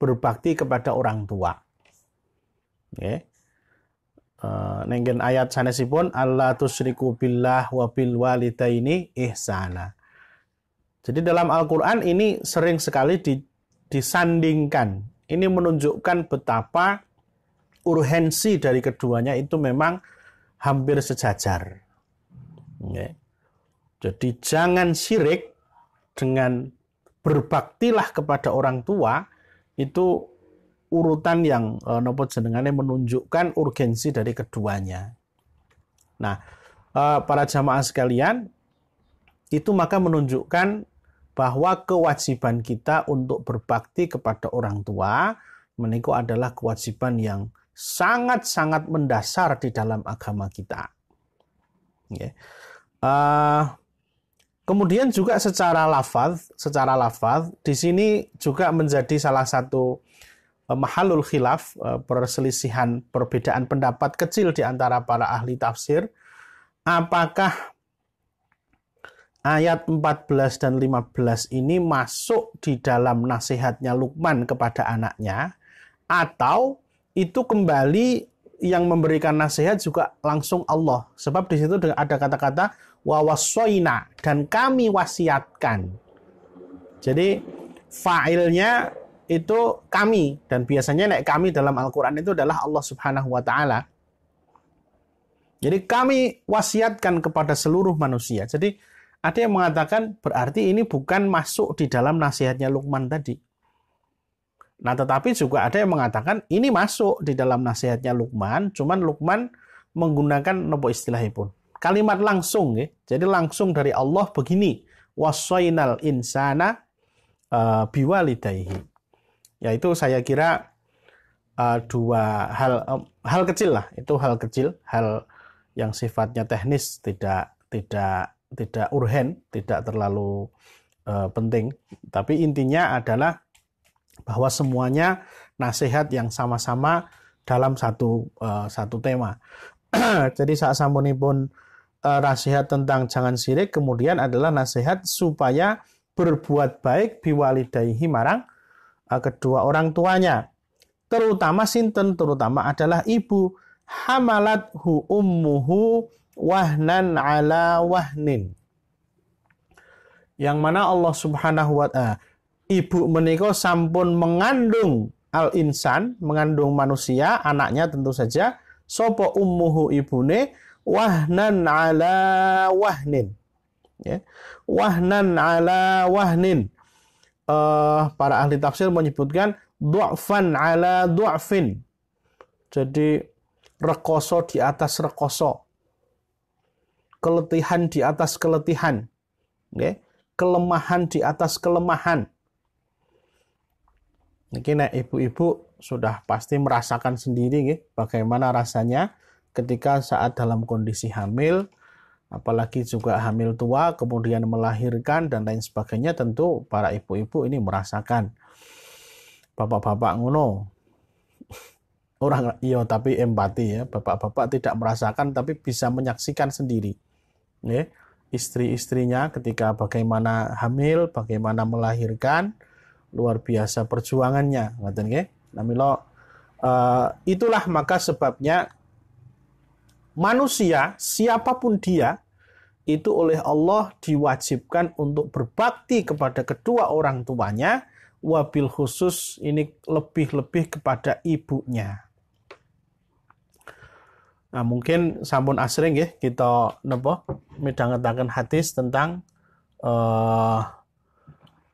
berbakti kepada orang tua. Okay. Nenggen ayat sanesipun alla tusyriku billah wa bil walidaini ihsana. Jadi dalam Al-Quran ini sering sekali disandingkan. Ini menunjukkan betapa urgensi dari keduanya itu memang hampir sejajar. Ya. Jadi jangan syirik dengan berbaktilah kepada orang tua, itu urutan yang nopo jenengane menunjukkan urgensi dari keduanya. Nah, para jamaah sekalian, itu maka menunjukkan bahwa kewajiban kita untuk berbakti kepada orang tua menika adalah kewajiban yang sangat-sangat mendasar di dalam agama kita. Okay. Kemudian juga secara lafaz di sini juga menjadi salah satu mahalul khilaf, perselisihan, perbedaan pendapat kecil di antara para ahli tafsir. Apakah ayat 14 dan 15 ini masuk di dalam nasihatnya Luqman kepada anaknya, atau itu kembali yang memberikan nasihat juga langsung Allah. Sebab di situ ada kata-kata wa wassoina, dan kami wasiatkan. Jadi fa'ilnya itu kami, dan biasanya kami dalam Al-Quran itu adalah Allah Subhanahu wa Ta'ala. Jadi kami wasiatkan kepada seluruh manusia. Jadi ada yang mengatakan berarti ini bukan masuk di dalam nasihatnya Luqman tadi. Nah, tetapi juga ada yang mengatakan ini masuk di dalam nasihatnya Luqman, cuman Luqman menggunakan nopo istilahipun. Kalimat langsung, ya. Jadi langsung dari Allah begini, wassainal insana biwalidayhi. Yaitu saya kira dua hal kecil lah, itu hal kecil, hal yang sifatnya teknis, tidak urgen, tidak terlalu penting. Tapi intinya adalah bahwa semuanya nasihat yang sama-sama dalam satu tema. Jadi saat sampunipun nasihat tentang jangan syirik, kemudian adalah nasihat supaya berbuat baik biwalidayhi marang kedua orang tuanya. Terutama sinten, terutama adalah ibu. Hamalathu ummuhu wahnan ala wahnin. Yang mana Allah Subhanahu wa Ta'ala, ibu menika sampun mengandung al-insan, mengandung manusia, anaknya tentu saja, sapa ummuhu ibune wahnan ala wahnin. Ya. Wahnan ala wahnin. Para ahli tafsir menyebutkan du'fan ala du'fin. Jadi rekoso di atas rekoso. Keletihan di atas keletihan. Okay. Kelemahan di atas kelemahan. Mungkin ibu-ibu sudah pasti merasakan sendiri bagaimana rasanya ketika saat dalam kondisi hamil, apalagi juga hamil tua, kemudian melahirkan dan lain sebagainya. Tentu para ibu-ibu ini merasakan. Bapak-bapak ngono. Orang iya tapi empati ya. Bapak-bapak tidak merasakan tapi bisa menyaksikan sendiri. Ya. Istri-istrinya ketika bagaimana hamil, bagaimana melahirkan, luar biasa perjuangannya, ngoten nggih. Namilo itulah maka sebabnya manusia siapapun dia itu oleh Allah diwajibkan untuk berbakti kepada kedua orang tuanya, wabil khusus ini lebih-lebih kepada ibunya. Nah, mungkin sampun asring nggih kita napa midhangetaken hadis tentang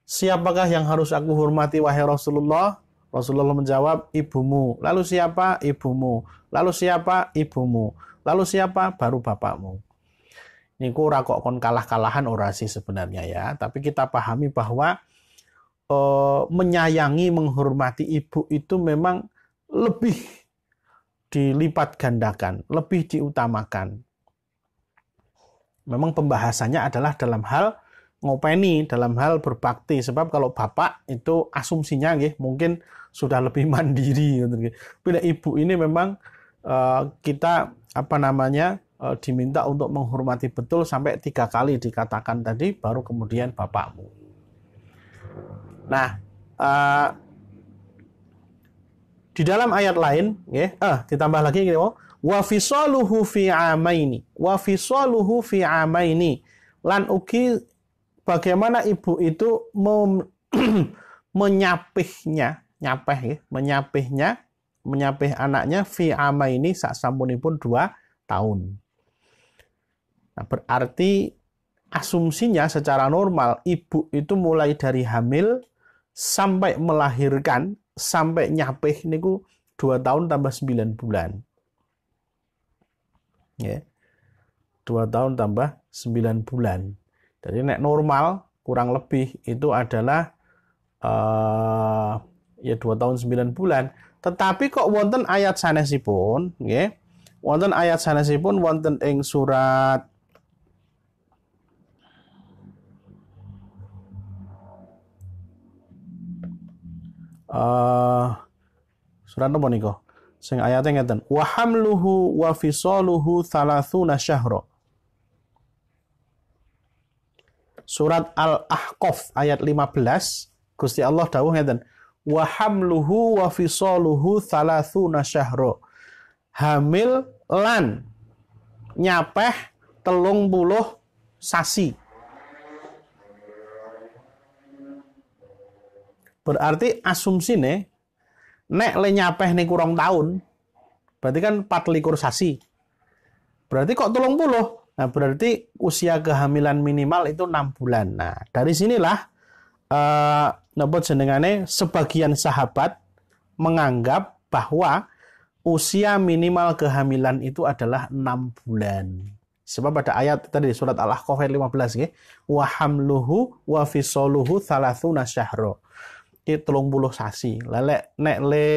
siapakah yang harus aku hormati wahai Rasulullah? Rasulullah menjawab, ibumu. Lalu siapa? Ibumu. Lalu siapa? Ibumu. Lalu siapa? Baru bapakmu. Niku ora kok kon kalah-kalahan ora sih sebenarnya ya, tapi kita pahami bahwa menyayangi, menghormati ibu itu memang lebih dilipat gandakan, lebih diutamakan. Memang pembahasannya adalah dalam hal ngopeni, dalam hal berbakti. Sebab kalau bapak itu asumsinya mungkin sudah lebih mandiri. Bila ibu ini memang kita diminta untuk menghormati betul sampai 3 kali dikatakan tadi, baru kemudian bapakmu. Nah, di dalam ayat lain, ditambah lagi wa fisaluhu fi amaini, wa fisaluhu fi amaini, lan ugi bagaimana ibu menyapih anaknya fi amaini sak sampunipun 2 tahun. Nah, berarti asumsinya secara normal ibu itu mulai dari hamil sampai melahirkan sampai nyapih niku 2 tahun tambah 9 bulan. Ya. 2 tahun tambah 9 bulan. Jadi nek normal kurang lebih itu adalah ya 2 tahun 9 bulan. Tetapi kok wonten ayat sanesipun, nggih. Wonten ayat sanesipun wonten ing surat surat apa niku? Sing ayatnya ngeten, wa hamluhu wa fisaluhu 30 syahra. Surat Al-Ahqaf ayat 15, Gusti Allah dawuh ngeten, wa hamluhu wa fisaluhu 30 syahra. Hamil lan nyapeh 30 sasi. Berarti asumsine nek le nyapeh niku 2 tahun, berarti kan 24 sasi. Berarti kok 30? Nah, berarti usia kehamilan minimal itu 6 bulan. Nah, dari sinilah napa jenengane sebagian sahabat menganggap bahwa usia minimal kehamilan itu adalah 6 bulan. Sebab pada ayat tadi surat Al-Ahqaf ayat 15 nggih, wa hamluhu wa fisaluhu 30 syahra. Iki 30 sasi. Lelek nek le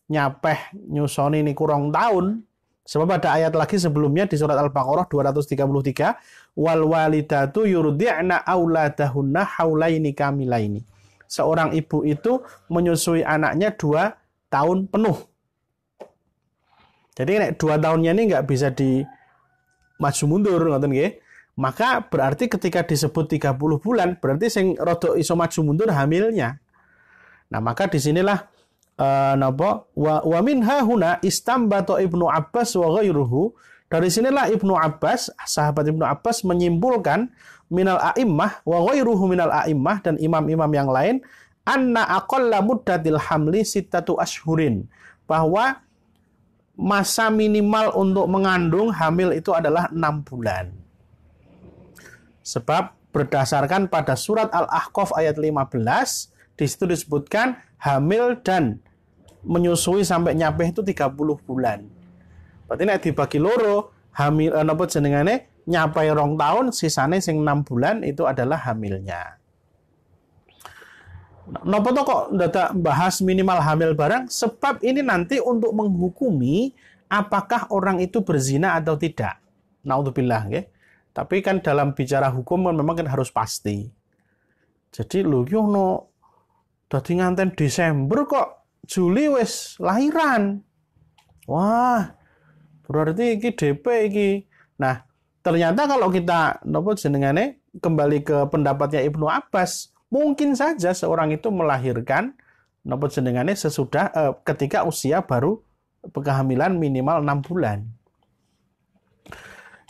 nyapeh nyusoni niku 2 tahun. Sebab ada ayat lagi sebelumnya di surat Al-Baqarah 233, wal walidatu yurdi'na auladahunna haulaini kamilaini. Seorang ibu itu menyusui anaknya 2 tahun penuh. Jadi nek 2 tahunnya ini nggak bisa di maju mundur ngoten nggih. Maka berarti ketika disebut 30 bulan berarti sing rada iso maju mundur hamilnya. Nah, maka disinilah wa minha huna istambata Ibnu Abbas wa ghairuhu. Dari sinilah Ibnu Abbas, sahabat Ibnu Abbas menyimpulkan minal a'immah wa ghairuhu minal a'immah dan imam-imam yang lain anna aqalla muddatil hamli sittatu ashhurin, bahwa masa minimal untuk mengandung hamil itu adalah 6 bulan. Sebab berdasarkan pada surat Al-Ahqaf ayat 15, di situ disebutkan hamil dan menyusui sampai nyapih itu 30 bulan. Berarti nek dibagi loro, hamil napa jenengane nyapai 2 tahun, sisane sing 6 bulan itu adalah hamilnya. Napa to kok ndadak bahas minimal hamil barang? Sebab ini nanti untuk menghukumi apakah orang itu berzina atau tidak. Naudzubillah nggih. Tapi kan dalam bicara hukum memang kan harus pasti. Jadi lho yo ono dadi nganten Desember kok Juli wis lahiran. Wah, berarti iki DP iki. Nah, ternyata kalau kita napa jenengane kembali ke pendapatnya Ibnu Abbas, mungkin saja seorang itu melahirkan napa jenengane sesudah ketika usia baru kehamilan minimal 6 bulan.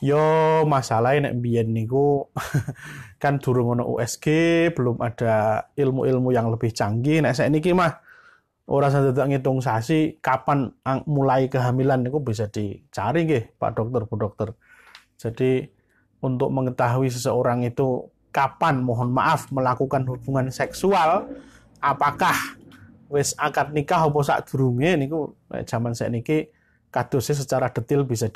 Yo masalahnya nek biyen niku kan durung ono USG, belum ada ilmu-ilmu yang lebih canggih. Nek saiki mah ora sadedak ngitung sasi kapan mulai kehamilan niku bisa dicari nggih Pak Dokter, Bu Dokter. Jadi untuk mengetahui seseorang itu kapan mohon maaf melakukan hubungan seksual, apakah wis akad nikah apa sadurunge niku zaman saiki kadosnya secara detail bisa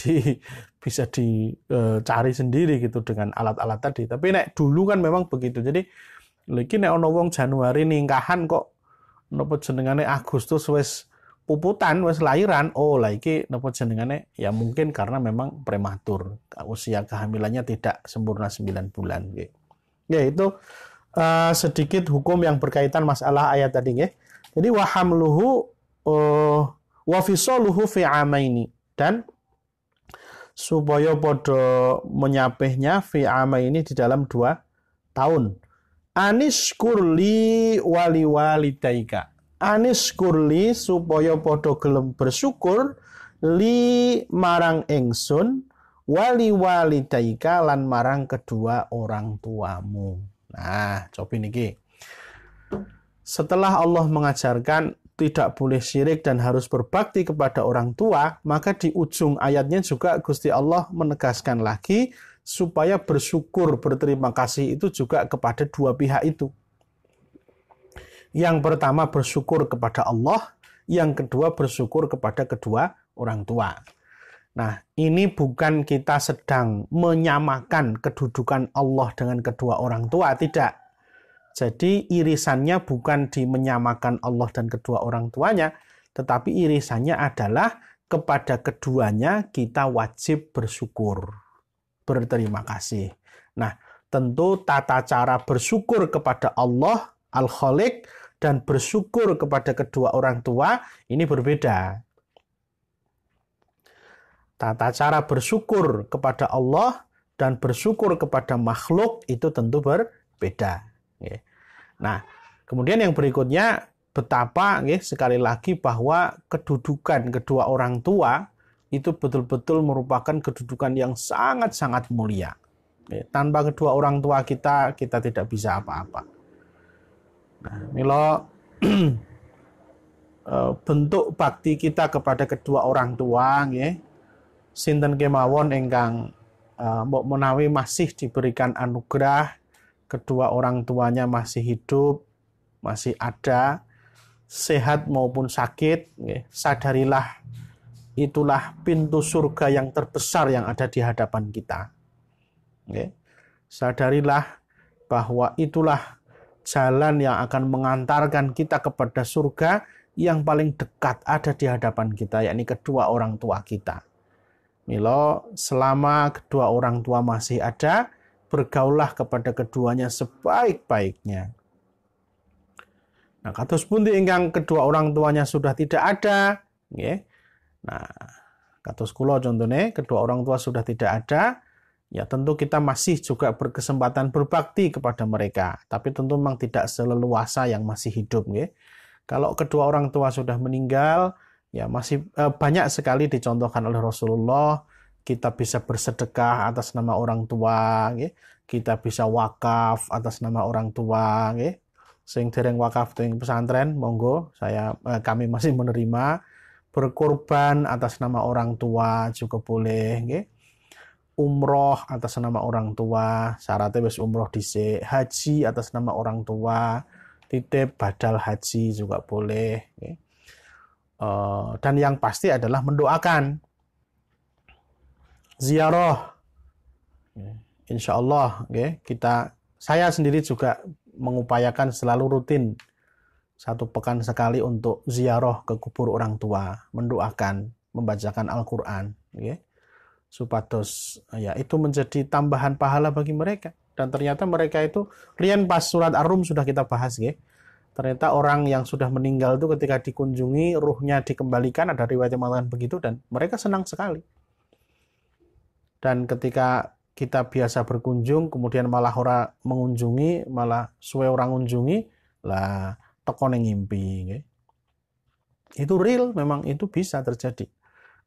dicari sendiri gitu dengan alat-alat tadi. Tapi nek dulu kan memang begitu. Jadi lagi nek ono wong Januari nikahan kok napa jenengane Agustus wis puputan, wis lahiran, oh lah iki napa jenengane ya mungkin karena memang prematur. Usia kehamilannya tidak sempurna 9 bulan nggih. Ya itu sedikit hukum yang berkaitan masalah ayat tadi nggih. Jadi wa hamluhu wa fisaluhu fi amaini, dan supaya podo menyapihnya fi amaini di dalam 2 tahun. Anishkurli wali walidaika. Anishkurli supaya podo gelem bersyukur li marang ingsun wali walidaika lan marang kedua orang tuamu. Nah, coba niki. Setelah Allah mengajarkan tidak boleh syirik dan harus berbakti kepada orang tua, maka di ujung ayatnya juga Gusti Allah menegaskan lagi supaya bersyukur, berterima kasih itu juga kepada dua pihak itu. Yang pertama bersyukur kepada Allah, yang kedua bersyukur kepada kedua orang tua. Nah, ini bukan kita sedang menyamakan kedudukan Allah dengan kedua orang tua, tidak. Jadi irisannya bukan di menyamakan Allah dan kedua orang tuanya, tetapi irisannya adalah kepada keduanya kita wajib bersyukur, berterima kasih. Nah, tentu tata cara bersyukur kepada Allah Al-Khaliq dan bersyukur kepada kedua orang tua ini berbeda. Tata cara bersyukur kepada Allah dan bersyukur kepada makhluk itu tentu berbeda. Nah, kemudian yang berikutnya betapa sekali lagi bahwa kedudukan kedua orang tua itu betul-betul merupakan kedudukan yang sangat-sangat mulia. Tanpa kedua orang tua kita tidak bisa apa-apa. Nah, milo bentuk bakti kita kepada kedua orang tua sinten kemawon ingkang mbok menawi masih diberikan anugerah kedua orang tuanya masih hidup, masih ada, sehat maupun sakit, sadarilah itulah pintu surga yang terbesar yang ada di hadapan kita. Sadarilah bahwa itulah jalan yang akan mengantarkan kita kepada surga yang paling dekat ada di hadapan kita, yakni kedua orang tua kita. Milo, selama kedua orang tua masih ada, bergaullah kepada keduanya sebaik-baiknya. Nah, kados pundi ingkang kedua orang tuanya sudah tidak ada, nah, kados kula contohnya kedua orang tua sudah tidak ada, ya tentu kita masih juga berkesempatan berbakti kepada mereka, tapi tentu memang tidak seleluasa yang masih hidup. Kalau kedua orang tua sudah meninggal, ya masih banyak sekali dicontohkan oleh Rasulullah. Kita bisa bersedekah atas nama orang tua, kita bisa wakaf atas nama orang tua, sing dereng wakaf teng pesantren, monggo kami masih menerima. Berkorban atas nama orang tua juga boleh, umroh atas nama orang tua, syaratnya wis umroh dhisik, haji atas nama orang tua, titip badal haji juga boleh, dan yang pasti adalah mendoakan. Ziarah, insya Allah, saya sendiri juga mengupayakan selalu rutin 1 pekan sekali untuk ziarah ke kubur orang tua, mendoakan, membacakan Al-Quran, supados ya itu menjadi tambahan pahala bagi mereka. Dan ternyata mereka itu, rian pas surat Ar-Rum sudah kita bahas, ternyata orang yang sudah meninggal itu ketika dikunjungi, ruhnya dikembalikan, ada riwayat yang mengatakan begitu, dan mereka senang sekali. Dan ketika kita biasa berkunjung, kemudian malah orang mengunjungi, malah suwe orang mengunjungi, lah teko ning ngimpi. Itu real, memang itu bisa terjadi.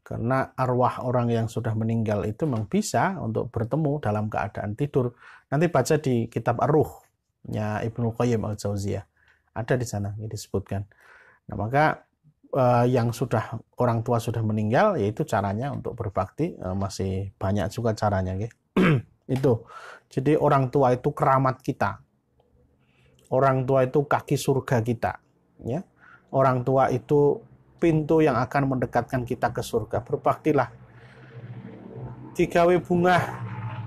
Karena arwah orang yang sudah meninggal itu memang bisa untuk bertemu dalam keadaan tidur. Nanti baca di kitab Ar-Ruh-nya Ibnu Qayyim Al-Jauziyah. Ada di sana disebutkan. Nah, maka yang sudah orang tua sudah meninggal, yaitu caranya untuk berbakti masih banyak juga caranya, itu. Jadi orang tua itu keramat kita, orang tua itu kaki surga kita, orang tua itu pintu yang akan mendekatkan kita ke surga. Berbaktilah, digawe bunga,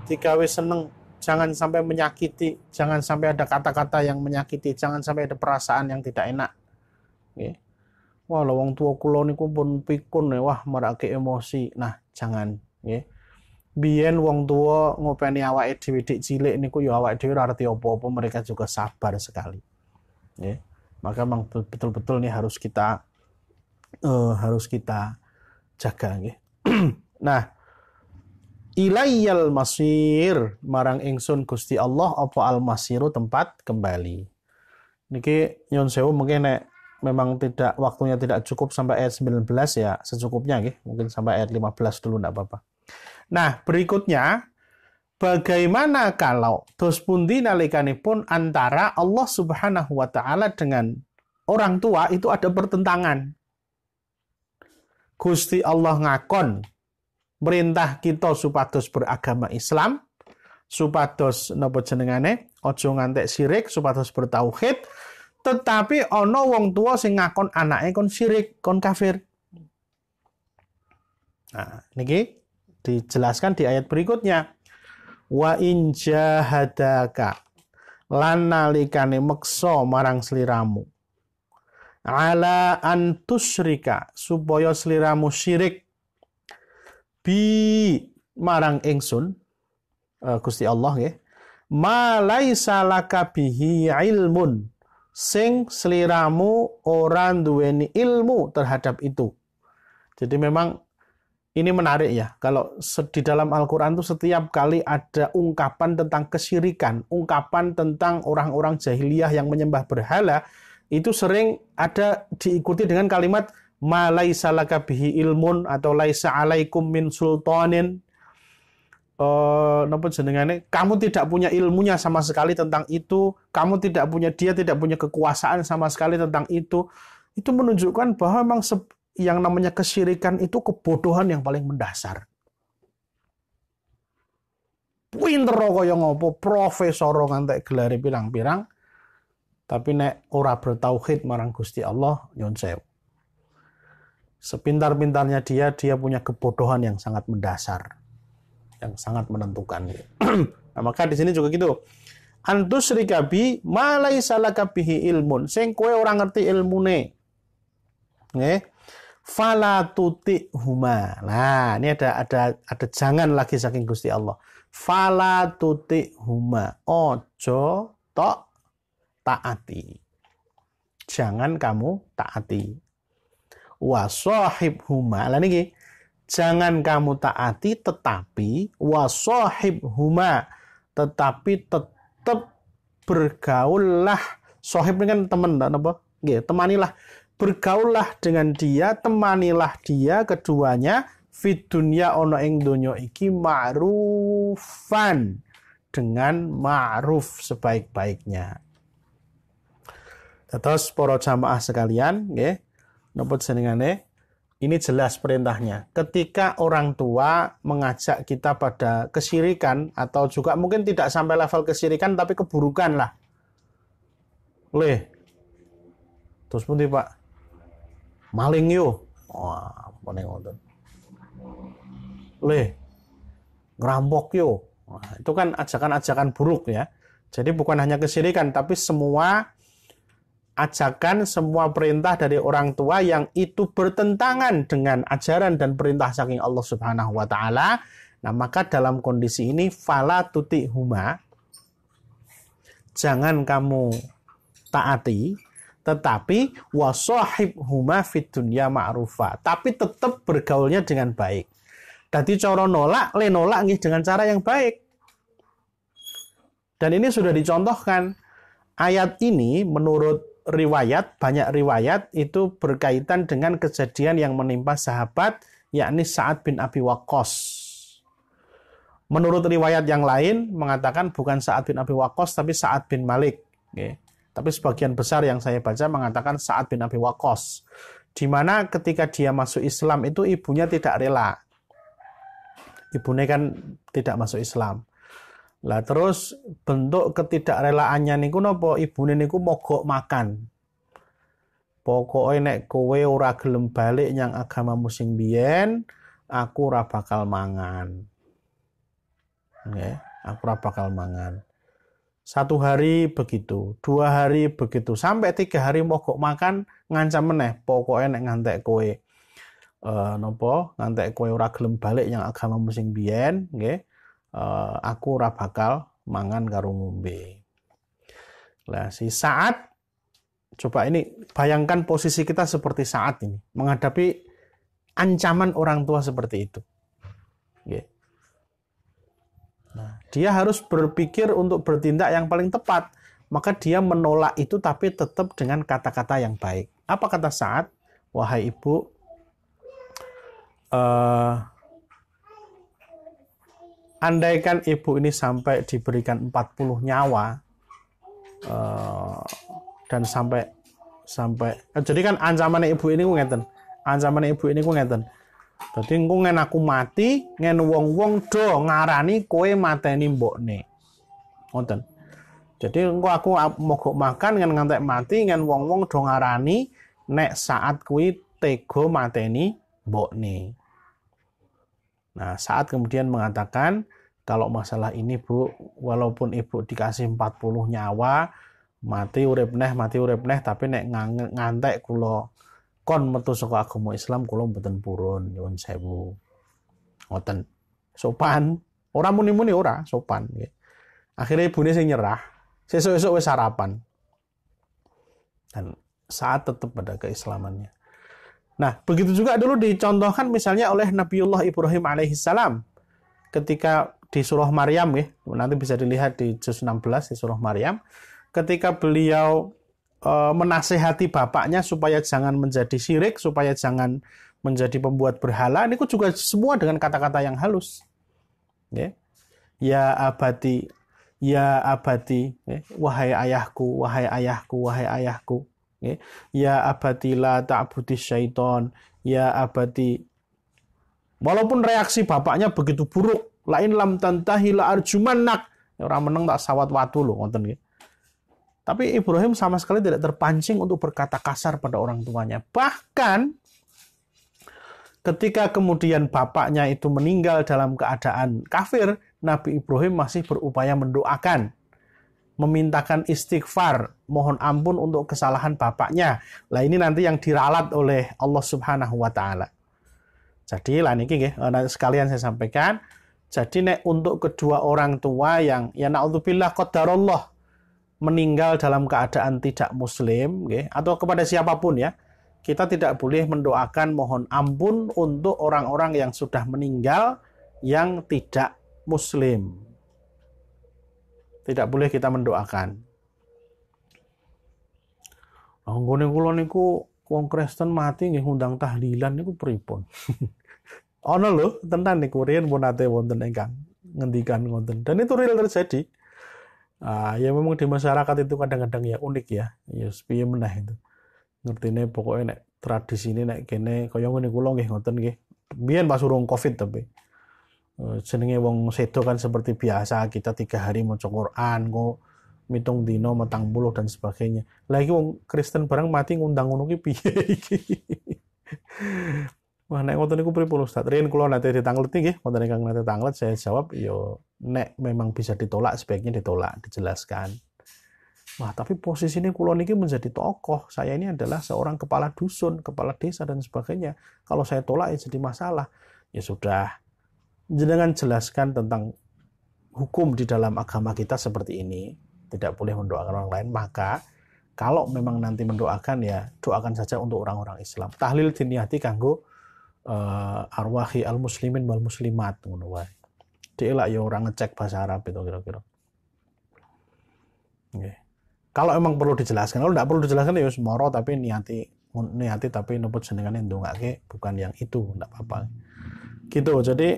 digawe seneng, jangan sampai menyakiti, jangan sampai ada kata-kata yang menyakiti, jangan sampai ada perasaan yang tidak enak. Wah, wong tua kula niku pun pikun wah marake emosi. Nah, jangan, Biyen wong tua ngopeni awake dhewe dik cilik niku ya awake dhewe ora ngerti apa-apa, mereka juga sabar sekali. Maka memang betul-betul nih harus kita jaga, Nah, ilayyal masir, marang ingsun Gusti Allah apa al masiru tempat kembali. Niki nyun sewu mungkin memang tidak waktunya tidak cukup sampai ayat 19 ya, secukupnya mungkin sampai ayat 15 dulu enggak apa-apa. Nah, berikutnya bagaimana kalau dos pundi nalikanipun antara Allah Subhanahu wa taala dengan orang tua itu ada pertentangan. Gusti Allah ngakon merintah kita supados beragama Islam, supados napa jenengane aja ngantek syirik, supados bertauhid, tetapi ana wong tua sing ngakon anake kon syirik, kon kafir. Nah, niki dijelaskan di ayat berikutnya. Wa in jahadaka lan nalikane meksa marang sliramu ala an tusyrika supaya sliramu syirik bi marang ingsun Gusti Allah nggih ma laisa laka bihi ilmun sing sliramu ora duweni ilmu terhadap itu. Jadi memang ini menarik ya, kalau di dalam Al-Quran itu setiap kali ada ungkapan tentang kesyirikan, ungkapan tentang orang-orang jahiliyah yang menyembah berhala, itu sering ada diikuti dengan kalimat ma laisa laka bihi ilmun atau laisa alaikum min sultanin. Napa jenengane? Kamu tidak punya ilmunya sama sekali tentang itu, kamu tidak punya kekuasaan sama sekali tentang itu. Itu menunjukkan bahwa memang yang namanya kesyirikan itu kebodohan yang paling mendasar. Pinter kaya ngopo, profesor ngantek gelare pirang-pirang, tapi nek ora bertauhid marang Gusti Allah, nyun sewu. Sepintar-pintarnya dia punya kebodohan yang sangat mendasar, yang sangat menentukan. Nah, maka di sini juga gitu. Antus rikabi ma laisa laka bihi ilmun, sing kowe ora ngerti ilmune. Nggih. Fala tuti huma. Nah, ini ada jangan lagi saking Gusti Allah. Fala tuti huma. Ojo tok taati. Jangan kamu taati. Wa sahib huma. Lah niki. Jangan kamu taati tetapi wa sahib huma. Tetapi tetap bergaullah. Sahib ini kan teman napa? Nggih, temanilah. Bergaullah dengan dia, temanilah dia keduanya fid dunya ana ing donya iki ma'rufan, dengan ma'ruf sebaik-baiknya. Terus para jamaah sekalian, nggih, napa jenengane? Ini jelas perintahnya. Ketika orang tua mengajak kita pada kesyirikan atau juga mungkin tidak sampai level kesyirikan tapi keburukan lah. Terus pun Pak maling yo. Wah, apa ngoten. Ngerampok yo. Nah, itu kan ajakan-ajakan buruk ya. Jadi bukan hanya kesyirikan tapi semua ajakan, semua perintah dari orang tua yang itu bertentangan dengan ajaran dan perintah saking Allah Subhanahu wa taala. Nah, maka dalam kondisi ini fala tutihuma, jangan kamu taati, tetapi wasahib huma fid dunya ma'rufa, tapi tetap bergaulnya dengan baik. Dadi cara nolak nggih dengan cara yang baik. Dan ini sudah dicontohkan. Ayat ini menurut riwayat, banyak riwayat itu berkaitan dengan kejadian yang menimpa sahabat yakni Sa'ad bin Abi Waqqas. Menurut riwayat yang lain mengatakan bukan Sa'ad bin Abi Waqqas tapi Sa'ad bin Malik, okay. Tapi sebagian besar yang saya baca mengatakan Sa'ad bin Abi Waqqas, di mana ketika dia masuk Islam itu ibunya tidak rela. Ibunya kan tidak masuk Islam. Lah terus bentuk ketidakrelaannya niku napa? Ibune niku mogok makan. Pokoke nek kowe ora gelem balik nyang agamamu sing biyen, aku ora bakal mangan. Nggih, aku ora bakal mangan. 1 hari begitu, 2 hari begitu, sampai 3 hari mogok makan, ngancam meneh, pokoknya nek ngantek kowe ngantek kowe ora gelem balik yang agamamu sing biyen, nggih, aku ora bakal mangan karo ngombe. Lah si Sa'ad, coba ini bayangkan posisi kita seperti Sa'ad ini, menghadapi ancaman orang tua seperti itu. Nggih. Nah, dia harus berpikir untuk bertindak yang paling tepat. Maka dia menolak itu tapi tetap dengan kata-kata yang baik. Apa kata Sa'ad? Wahai ibu, andaikan ibu ini sampai diberikan 40 nyawa dan sampai sampai jadi kan ancamannya ibu ini ku ngeten. Ancamannya ibu ini ku ngeten. Dadi engko ngen aku mati, ngen wong-wong do ngarani kowe mateni mbokne. Ngoten. Jadi engko aku mogok makan ngen ngantek mati ngen wong-wong do ngarani nek saat kuwi tega mateni mbokne. Nah, saat kemudian mengatakan kalau masalah ini Bu, walaupun ibu dikasih 40 nyawa, mati urip neh, tapi nek ngantek kula kon metu saka agama Islam kula mboten purun, nyuwun sewu. Ngoten. Sopan, ora muni-muni ora, sopan nggih. Akhirnya ibune sing nyerah. Sesuk-esuk wis sarapan. Dan saat tetap pada keislamannya. Nah, begitu juga dulu dicontohkan misalnya oleh Nabiullah Ibrahim alaihissalam ketika di surah Maryam ya, nanti bisa dilihat di juz 16 di surah Maryam, ketika beliau menasehati bapaknya supaya jangan menjadi syirik, supaya jangan menjadi pembuat berhala, ini juga semua dengan kata-kata yang halus. Ya abadi, ya abadi, wahai ayahku, wahai ayahku, wahai ayahku. Ya abadi la ta'budis syaiton, ya abadi. Walaupun reaksi bapaknya begitu buruk, lain lam tantahi la arjumannak, orang meneng tak sawat watu loh, ngoten nggih. Tapi Ibrahim sama sekali tidak terpancing untuk berkata kasar pada orang tuanya. Bahkan ketika kemudian bapaknya itu meninggal dalam keadaan kafir, Nabi Ibrahim masih berupaya mendoakan, memintakan istighfar, mohon ampun untuk kesalahan bapaknya. Lah ini nanti yang diralat oleh Allah Subhanahu wa taala. Jadi lah niki nggih, sekalian saya sampaikan. Jadi nek untuk kedua orang tua yang ya naudzubillah qadarullah meninggal dalam keadaan tidak muslim, nggih, atau kepada siapapun ya, kita tidak boleh mendoakan mohon ampun untuk orang-orang yang sudah meninggal yang tidak muslim. Tidak boleh kita mendoakan. Anggone kula niku wong Kristen mati nggih ngundang tahlilan niku pripun? Ana lho, tenan niku riyen pun nate wonten ingkang ngendikan ngoten. Dan itu real terjadi. Ya memang di masyarakat itu kadang-kadang ya unik ya. Ya piye meneh itu. Ngertine pokoke nek tradisi ini nek kene kaya ngene kula nggih ngoten nggih. Biyen pas urung Covid tapi jenenge wong sedo kan seperti biasa, kita 3 hari maca Quran, mitung dino, metang puluh dan sebagainya. Lagi wong Kristen barang mati ngundang ngono ki piye iki. Wah, nek ngoten niku pripun Ustaz? Riyen kula nate ditanglet nggih, wonten ingkang nate tanglet, saya jawab yo nek memang bisa ditolak sebaiknya ditolak, dijelaskan. Wah, tapi posisi ini kula niki menjadi tokoh. Saya ini adalah seorang kepala dusun, kepala desa dan sebagainya. Kalau saya tolak ya jadi masalah. Ya sudah. Jenengan jelaskan tentang hukum di dalam agama kita seperti ini. Tidak boleh mendoakan orang lain. Maka kalau memang nanti mendoakan ya doakan saja untuk orang-orang Islam. Tahlil diniyati kanggo arwahi al-muslimin wal muslimat ngono wae. Dielak ya orang ngecek bahasa Arab itu kira-kira. Okay. Kalau emang perlu dijelaskan, kalau tidak perlu dijelaskan ya semoro tapi niati tapi nuput jenengane ndongake bukan yang itu, enggak apa-apa. Gitu. Jadi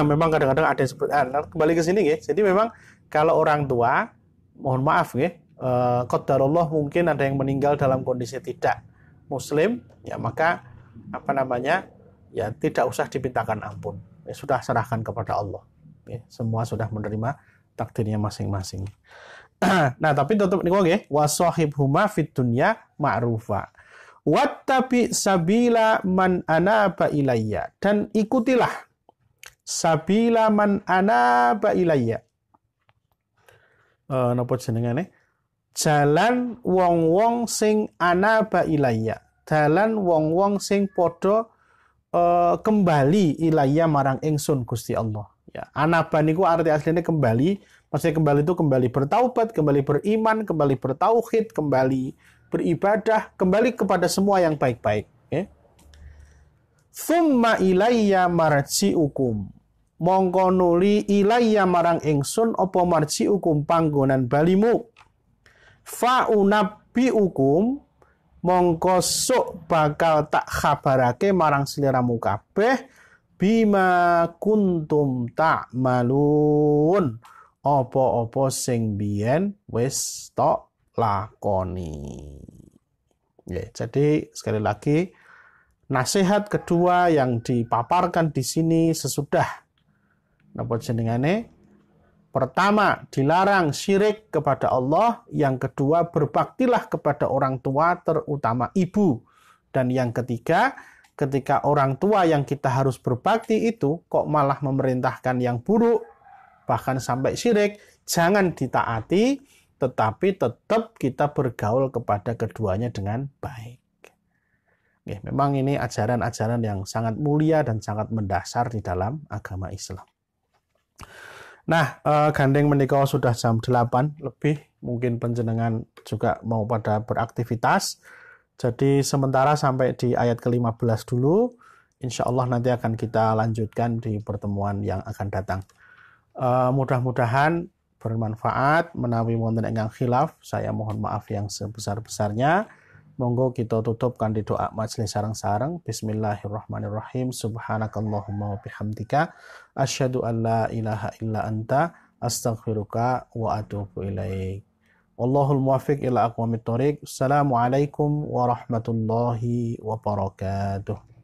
memang kadang-kadang ada seperti kembali ke sini nggih. Jadi memang kalau orang tua mohon maaf nggih, qadarullah mungkin ada yang meninggal dalam kondisi tidak muslim, ya maka ya tidak usah dipintakan ampun. Ya sudah serahkan kepada Allah. Ya, semua sudah menerima takdirnya masing-masing. Nah, tapi tutup niku nggih, wasahibhuma fid dunya ma'rufa. Wattabi sabila man anaba ilayya, dan ikutilah sabila man anaba ilayya. Napa jenengane? Jalan wong-wong sing anaba ilayya. Dalan wong-wong sing padha kembali ilayya marang ingsun Gusti Allah. Ya, anaba niku arti aslinya kembali. Maksudnya kembali itu kembali bertaubat, kembali beriman, kembali bertauhid, kembali beribadah, kembali kepada semua yang baik-baik. Okay? Tsumma ilayya marji'ukum. Mongko nuli ilayya marang ingsun apa marji'ukum panggonan balimu. Fa'unabbi'ukum mongko sok bakal tak khabarake marang sliramu kabeh bima kuntum ta'malun. Apa-apa sing biyen wis tok lakoni. Ya, jadi sekali lagi nasihat kedua yang dipaparkan di sini sesudah napa jenengane? Pertama, dilarang syirik kepada Allah. Yang kedua, berbaktilah kepada orang tua, terutama ibu. Dan yang ketiga, ketika orang tua yang kita harus berbakti itu kok malah memerintahkan yang buruk, bahkan sampai syirik, jangan ditaati, tetapi tetap kita bergaul kepada keduanya dengan baik. Oke, memang ini ajaran-ajaran yang sangat mulia dan sangat mendasar di dalam agama Islam. Nah, gandeng menika sudah jam 8 lebih, mungkin panjenengan juga mau pada beraktivitas. Jadi sementara sampai di ayat ke-15 dulu. Insya Allah nanti akan kita lanjutkan di pertemuan yang akan datang. Mudah-mudahan bermanfaat, menawi wonten ingkang khilaf, saya mohon maaf yang sebesar-besarnya. Monggo kita tutupkan di doa majelis sareng-sareng. Bismillahirrahmanirrahim. Subhanakallahumma wa bihamdika asyhadu an la ilaha illa anta astaghfiruka wa atubu ilaik. Wallahul muwaffiq ila aqwamit thoriq. Assalamualaikum warahmatullahi wabarakatuh.